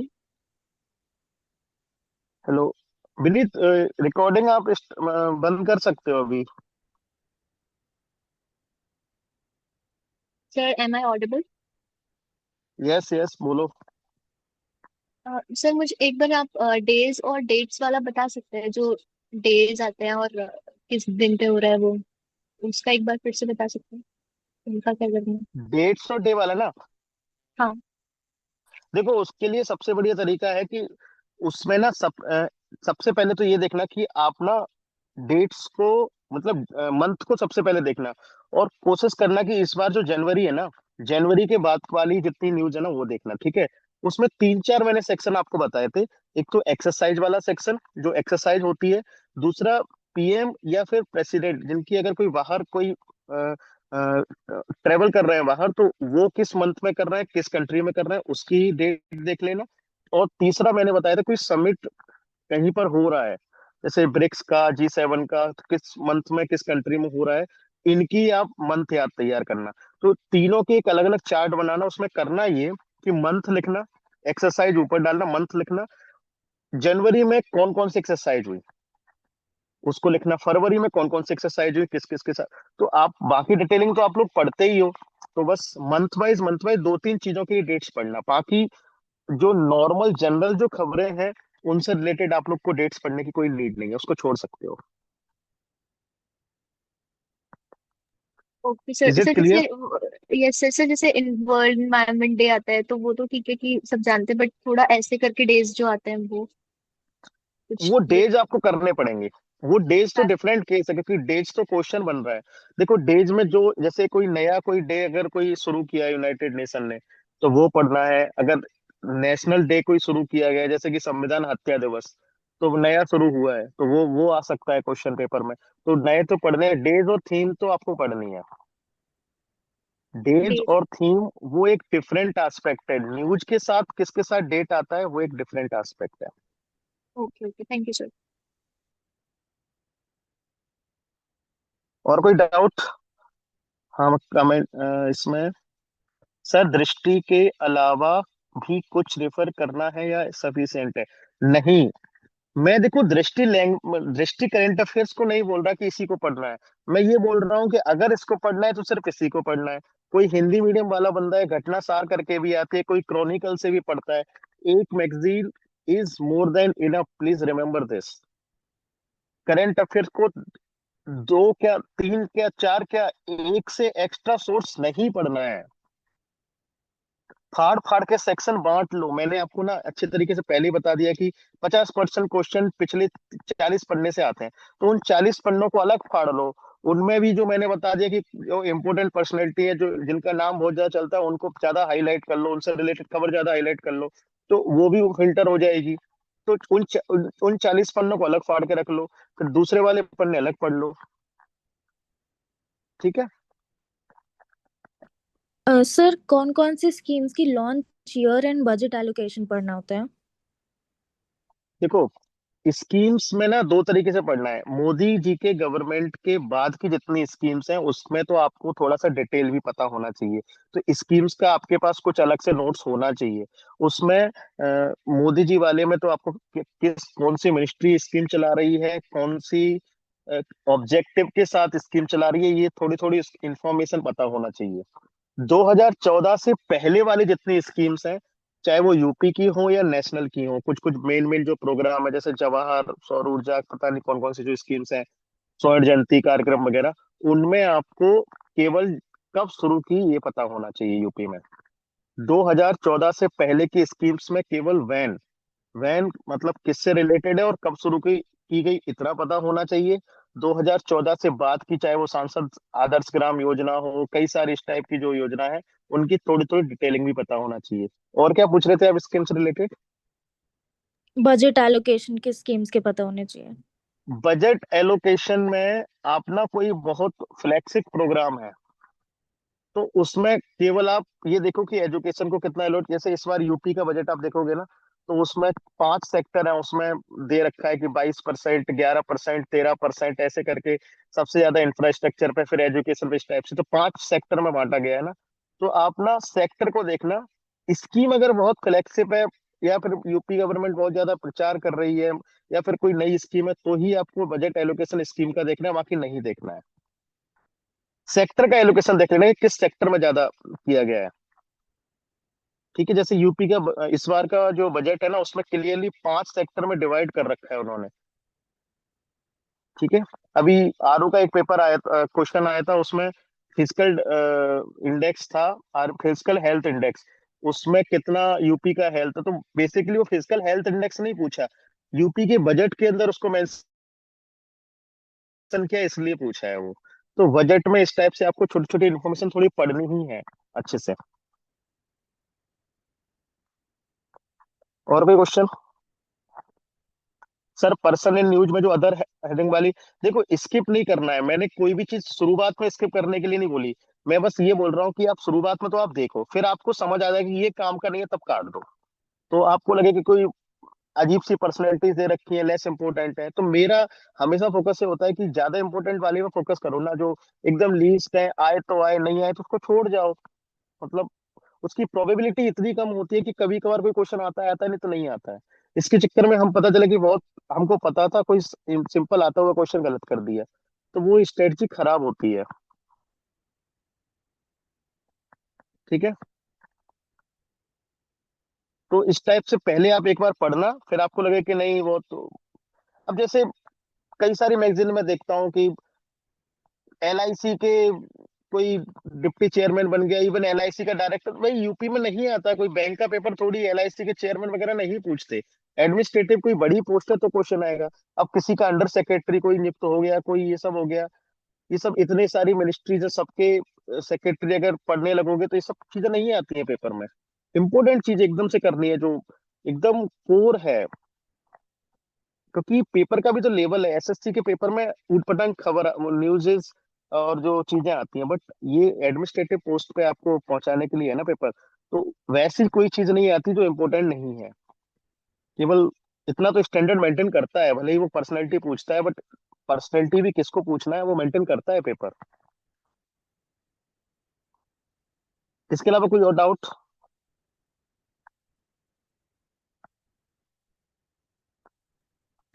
Hello. Vineet, recording आप बंद कर सकते हो अभी। Sir am I audible? Yes yes, बोलो। सर मुझे एक बार आप डेज और डेट्स वाला बता सकते हैं, जो डेज आते हैं और किस दिन पे हो रहा है वो, उसका एक बार फिर से बता सकते हैं, उनका क्या करना है? डेट्स और डे वाला ना, हाँ। देखो उसके लिए सबसे बढ़िया तरीका है कि उसमें ना सबसे पहले तो ये देखना कि आप ना डेट्स को, मतलब मंथ को सबसे पहले देखना, और कोशिश करना कि इस बार जो जनवरी है ना, जनवरी के बाद वाली जितनी न्यूज है ना वो देखना। ठीक है। उसमें तीन चार मैंने सेक्शन आपको बताए थे। एक तो एक्सरसाइज वाला सेक्शन, जो एक्सरसाइज होती है। दूसरा, पीएम या फिर प्रेसिडेंट जिनकी अगर कोई बाहर कोई ट्रेवल कर रहे हैं बाहर, तो वो किस मंथ में कर रहे हैं, किस कंट्री में कर रहे हैं, उसकी डेट देख लेना। और तीसरा मैंने बताया था, कोई समिट कहीं पर हो रहा है, जैसे ब्रिक्स का, G7 का, तो किस मंथ में किस कंट्री में हो रहा है, इनकी आप मंथ याद तैयार करना। तो तीनों के एक अलग अलग चार्ट बनाना, उसमें करना ये कि मंथ लिखना, एक्सरसाइज ऊपर डालना, मंथ लिखना, जनवरी में कौन कौन सी एक्सरसाइज हुई उसको लिखना, फरवरी में कौन कौन सी एक्सरसाइज हुई किस किस के साथ। तो आप बाकी डिटेलिंग तो आप लोग पढ़ते ही हो, तो बस मंथ वाइज दो तीन चीजों की डेट्स पढ़ना, बाकी जो नॉर्मल जनरल जो खबरें हैं उनसे रिलेटेड आप लोग को डेट्स पढ़ने की कोई नीड नहीं है, उसको छोड़ सकते हो। Okay sir is it sir जैसे, क्लियर? यस सर सर, जैसे वर्ल्ड एनवायरनमेंट डे आता है तो वो तो ठीक है कि सब जानते हैं, बट थोड़ा ऐसे करके डेज जो आते हैं वो कुछ वो ये डेज आपको करने पड़ेंगे। वो डेज तो बता। डिफरेंट केस है, क्योंकि डेज तो क्वेश्चन बन रहा है। देखो डेज में जो, जैसे कोई नया कोई डे अगर कोई शुरू किया यूनाइटेड नेशन ने, तो वो पढ़ना है। अगर नेशनल डे कोई शुरू किया गया है, जैसे कि संविधान हत्या दिवस, तो नया शुरू हुआ है, तो वो आ सकता है क्वेश्चन पेपर में। तो नए तो पढ़ने हैं, डेज और थीम तो आपको पढ़नी है। Days days. और थीम वो एक डिफरेंट एस्पेक्ट है। न्यूज के साथ किसके साथ डेट आता है, वो एक डिफरेंट एस्पेक्ट है। Okay okay, thank you sir. और कोई डाउट? हाँ, कमेंट इसमें। सर दृष्टि के अलावा भी कुछ रेफर करना है या सफिशिएंट है? नहीं, मैं देखो दृष्टि करंट अफेयर्स को नहीं बोल रहा कि इसी को पढ़ना है। मैं ये बोल रहा हूँ कि अगर इसको पढ़ना है तो सिर्फ इसी को पढ़ना है। कोई हिंदी मीडियम वाला बंदा है, घटना सार करके भी आती है, कोई क्रॉनिकल से भी पढ़ता है। एक magazine is more than enough, please remember this. Current affairs को दो क्या, तीन क्या, चार क्या, एक से एक्स्ट्रा सोर्स नहीं पढ़ना है। फाड़ फाड़ के सेक्शन बांट लो। मैंने आपको ना अच्छे तरीके से पहले ही बता दिया कि 50% क्वेश्चन पिछले 40 पन्ने से आते हैं, तो उन 40 पन्नों को अलग फाड़ लो। उनमें भी जो मैंने बता दिया कि जो इम्पोर्टेंट पर्सनैलिटी है, जो जिनका नाम बहुत ज्यादा चलता है, उनको ज्यादा हाईलाइट कर लो, उनसे रिलेटेड खबर ज्यादा हाईलाइट कर लो, तो वो भी फिल्टर हो जाएगी। तो उन 40 पन्नों को अलग फाड़ के रख लो, फिर दूसरे वाले पन्ने अलग पढ़ लो। ठीक है। सर कौन कौन सी स्कीम्स की launch year and budget allocation पढ़ना होता है? देखो, स्कीम्स में ना दो तरीके से पढ़ना है। मोदी जी के गवर्नमेंट के बाद की जितनी स्कीम्स हैं, उसमें तो आपको थोड़ा सा डिटेल भी पता होना चाहिए। तो स्कीम्स का आपके पास कुछ अलग से नोट्स होना चाहिए। उसमें मोदी जी वाले में तो आपको किस कौन सी मिनिस्ट्री स्कीम चला रही है, कौन सी ऑब्जेक्टिव के साथ स्कीम चला रही है, ये थोड़ी थोड़ी इंफॉर्मेशन पता होना चाहिए। 2014 से पहले वाली जितनी स्कीम्स हैं, चाहे वो यूपी की हो या नेशनल की हो, कुछ कुछ मेन मेन जो प्रोग्राम है, जैसे जवाहर सौर ऊर्जा, पता नहीं कौन कौन सी जो स्कीम्स हैं, स्वर्ण जयंती कार्यक्रम वगैरह, उनमें आपको केवल कब शुरू की ये पता होना चाहिए यूपी में। 2014 से पहले की स्कीम्स में केवल वैन, वैन मतलब किससे रिलेटेड है और कब शुरू की गई, इतना पता होना चाहिए। 2014 से बाद की, चाहे वो सांसद आदर्श ग्राम योजना हो, कई सारी इस टाइप की जो योजना है, उनकी थोड़ी थोड़ी डिटेलिंग भी पता होना चाहिए। और क्या पूछ रहे थे आप स्कीम से रिलेटेड? बजट एलोकेशन के स्कीम्स के पता होने चाहिए। बजट एलोकेशन में आप ना कोई बहुत फ्लैगशिप प्रोग्राम है, तो उसमें केवल आप ये देखो कि एजुकेशन को कितना एलोट, जैसे इस बार यूपी का बजट आप देखोगे ना, तो उसमें 5 सेक्टर है, उसमें दे रखा है कि 22%, 11%, 13%, ऐसे करके सबसे ज्यादा इंफ्रास्ट्रक्चर पे, फिर एजुकेशन पे, इस टाइप से, तो 5 सेक्टर में बांटा गया है ना। तो आप ना सेक्टर को देखना। स्कीम अगर बहुत फ्लैगशिप है, या फिर यूपी गवर्नमेंट बहुत ज्यादा प्रचार कर रही है, या फिर कोई नई स्कीम है, तो ही आपको बजट एलोकेशन स्कीम का देखना है, बाकी नहीं देखना है। सेक्टर का एलोकेशन देख लेना है कि किस सेक्टर में ज्यादा किया गया है। ठीक है, जैसे यूपी का इस बार का जो बजट है ना, उसमें क्लियरली 5 सेक्टर में डिवाइड कर रखा है उन्होंने। ठीक है। अभी आरओ का एक पेपर आया, क्वेश्चन आया था, उसमें फिजिकल इंडेक्स था, और फिजिकल हेल्थ इंडेक्स, उसमें कितना यूपी का हेल्थ है। तो बेसिकली वो फिजिकल हेल्थ इंडेक्स नहीं पूछा, यूपी के बजट के अंदर उसको मेंशन किया, इसलिए पूछा है वो। तो बजट में इस टाइप से आपको छोटी छोटी इन्फॉर्मेशन थोड़ी पढ़नी ही है अच्छे से। और कोई question? Sir person in news में जो अदर हेडिंग वाली, देखो स्किप नहीं करना है। मैंने कोई भी चीज शुरुआत में स्किप करने के लिए नहीं बोली। मैं बस ये बोल रहा हूँ कि आप शुरुआत में तो आप देखो, फिर आपको समझ आ जाएगा कि ये काम का नहीं है, तब काट दो। तो आपको लगे कि कोई अजीब सी पर्सनैलिटीज दे रखी है, लेस इंपॉर्टेंट है, तो मेरा हमेशा फोकस ये होता है कि ज्यादा इंपॉर्टेंट वाले में फोकस करो ना, जो एकदम लीस्ट है, आए तो आए, नहीं आए तो उसको छोड़ जाओ। मतलब उसकी प्रोबेबिलिटी इतनी कम होती है कि कभी कभार कोई क्वेश्चन आता है नहीं तो नहीं आता है। इसके चक्कर में हम पता चले कि बहुत, हमको पता था कोई सिंपल आता हुआ क्वेश्चन गलत कर दिया, तो वो स्ट्रेटजी खराब होती है। ठीक है। तो इस टाइप से पहले आप एक बार पढ़ना, फिर आपको लगे कि नहीं वो तो, अब जैसे कई सारी मैगजीन में देखता हूँ कि एलआईसी के कोई डिप्टी चेयरमैन बन गया, इवन एलआईसी का डायरेक्टर, भाई यूपी में नहीं आता। कोई बैंक का पेपर थोड़ी एलआईसी के चेयरमैन वगैरह नहीं पूछते। एडमिनिस्ट्रेटिव कोई बड़ी पोस्ट है तो क्वेश्चन आएगा। अब किसी का अंडर सेक्रेटरी कोई नियुक्त हो गया, कोई ये सब हो गया, ये सब इतने सारी मिनिस्ट्रीज है, सबके सेक्रेटरी अगर पढ़ने लगोगे तो ये सब चीजें नहीं आती है पेपर में। इंपॉर्टेंट चीज एकदम से करनी है जो एकदम कोर है, क्योंकि पेपर का भी तो लेवल है। एसएससी के पेपर में ऊटपटांग खबर न्यूज़ और जो चीजें आती हैं, बट ये एडमिनिस्ट्रेटिव पोस्ट पे आपको पहुंचाने के लिए है ना पेपर। तो वैसी कोई चीज नहीं आती जो इम्पोर्टेंट नहीं है। केवल इतना तो स्टैंडर्ड मेंटेन करता है, भले ही वो पर्सनैलिटी पूछता है, बट पर्सनैलिटी भी किसको पूछना है वो मेंटेन करता है पेपर। इसके अलावा कोई और डाउट?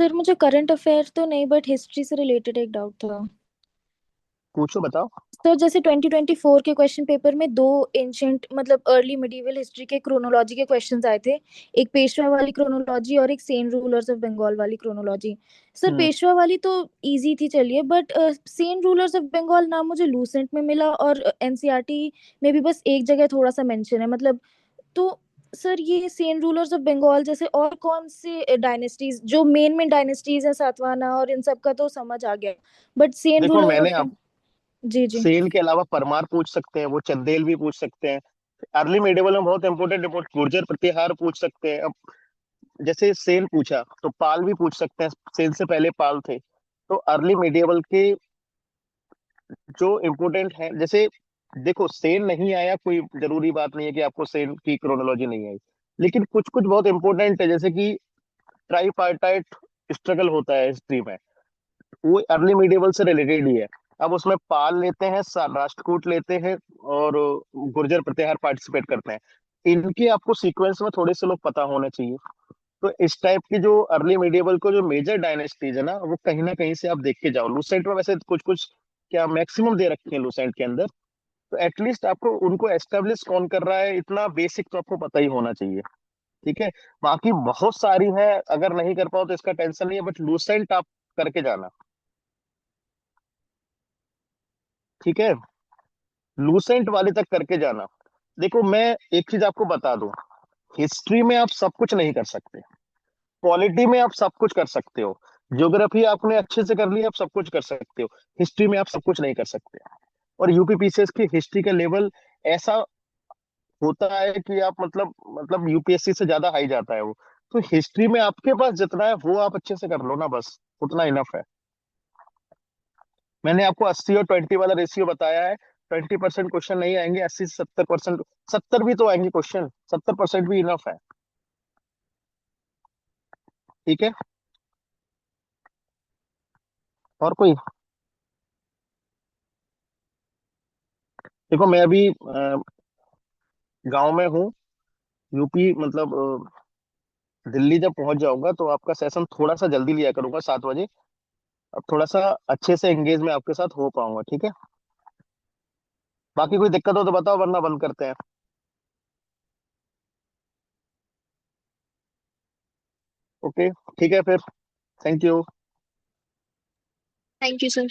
सर मुझे करंट अफेयर तो नहीं बट हिस्ट्री से रिलेटेड एक डाउट था। पूछो, बताओ। सर जैसे 2024 के क्वेश्चन पेपर में दो एंशंट मतलब अर्ली मिडिवल हिस्ट्री के क्रोनोलॉजी के क्वेश्चंस आए थे। एक पेशवा वाली क्रोनोलॉजी और एक सेन रूलर्स ऑफ बंगाल वाली क्रोनोलॉजी। सर हम्म पेशवा वाली तो इजी थी चलिए, but Sen rulers of Bengal नाम मुझे लूसेंट में मिला और एनसीईआरटी में भी बस एक जगह थोड़ा सा मेंशन है मतलब। तो सर ये सेन रूलर्स ऑफ बंगाल जैसे और कौन से डायनेस्टीज जो मेन डायनेस्टीज हैं सातवाहना और इन सब का तो समझ आ गया, बट सेन देखो, रूलर मैंने ऑफ। आप जी जी। सेन के अलावा परमार पूछ सकते हैं, वो चंदेल भी पूछ सकते हैं। अर्ली मेडिवल में बहुत इंपॉर्टेंट रिपोर्ट गुर्जर प्रतिहार पूछ सकते हैं। अब जैसे सेन पूछा तो पाल भी पूछ सकते हैं, सेन से पहले पाल थे। तो अर्ली मेडिवल के जो इम्पोर्टेंट है, जैसे देखो सेन नहीं आया कोई जरूरी बात नहीं है कि आपको सेन की क्रोनोलॉजी नहीं आई, लेकिन कुछ कुछ बहुत इंपॉर्टेंट है, जैसे कि ट्राईपार्टाइट स्ट्रगल होता है हिस्ट्री में, वो अर्ली मिडिवल से रिलेटेड ही है। अब उसमें पाल लेते हैं, राष्ट्रकूट लेते हैं, और गुर्जर प्रतिहार पार्टिसिपेट करते हैं। इनके आपको सीक्वेंस में थोड़े से लोग पता होने चाहिए। तो इस टाइप की जो अर्ली मिडिवल को जो मेजर डायनेस्टीज है ना, वो कहीं ना कहीं से आप देख के जाओ। लूसेंट में वैसे कुछ कुछ क्या मैक्सिमम दे रखे हैं लूसेंट के अंदर, तो एटलीस्ट आपको उनको एस्टेब्लिश कौन कर रहा है इतना बेसिक तो आपको पता ही होना चाहिए। ठीक है, बाकी बहुत सारी है, अगर नहीं कर पाओ तो इसका टेंशन नहीं है, बट लूसेंट आप करके जाना। ठीक है, लूसेंट वाले तक करके जाना। देखो मैं एक चीज आपको बता दूं, हिस्ट्री में आप सब कुछ नहीं कर सकते, पॉलिटी में आप सब कुछ कर सकते हो, ज्योग्राफी आपने अच्छे से कर लिया आप सब कुछ कर सकते हो, हिस्ट्री में आप सब कुछ नहीं कर सकते। और यूपीपीसीएस की हिस्ट्री का लेवल ऐसा होता है कि आप मतलब यूपीएससी से ज्यादा हाई जाता है वो। तो हिस्ट्री में आपके पास जितना है वो आप अच्छे से कर लो ना, बस उतना इनफ है। मैंने आपको 80 और 20 वाला रेशियो बताया है। 20% क्वेश्चन नहीं आएंगे, 80 से 70%, 70 भी तो आएंगे क्वेश्चन, 70% भी इनफ है। ठीक है, और कोई? देखो मैं अभी गांव में हूँ, यूपी मतलब दिल्ली जब पहुंच जाऊंगा तो आपका सेशन थोड़ा सा जल्दी लिया करूंगा, 7 बजे। अब थोड़ा सा अच्छे से एंगेज में आपके साथ हो पाऊंगा। ठीक है, बाकी कोई दिक्कत हो तो बताओ, वरना बंद करते हैं। ओके, ठीक है फिर। Thank you. Thank you sir.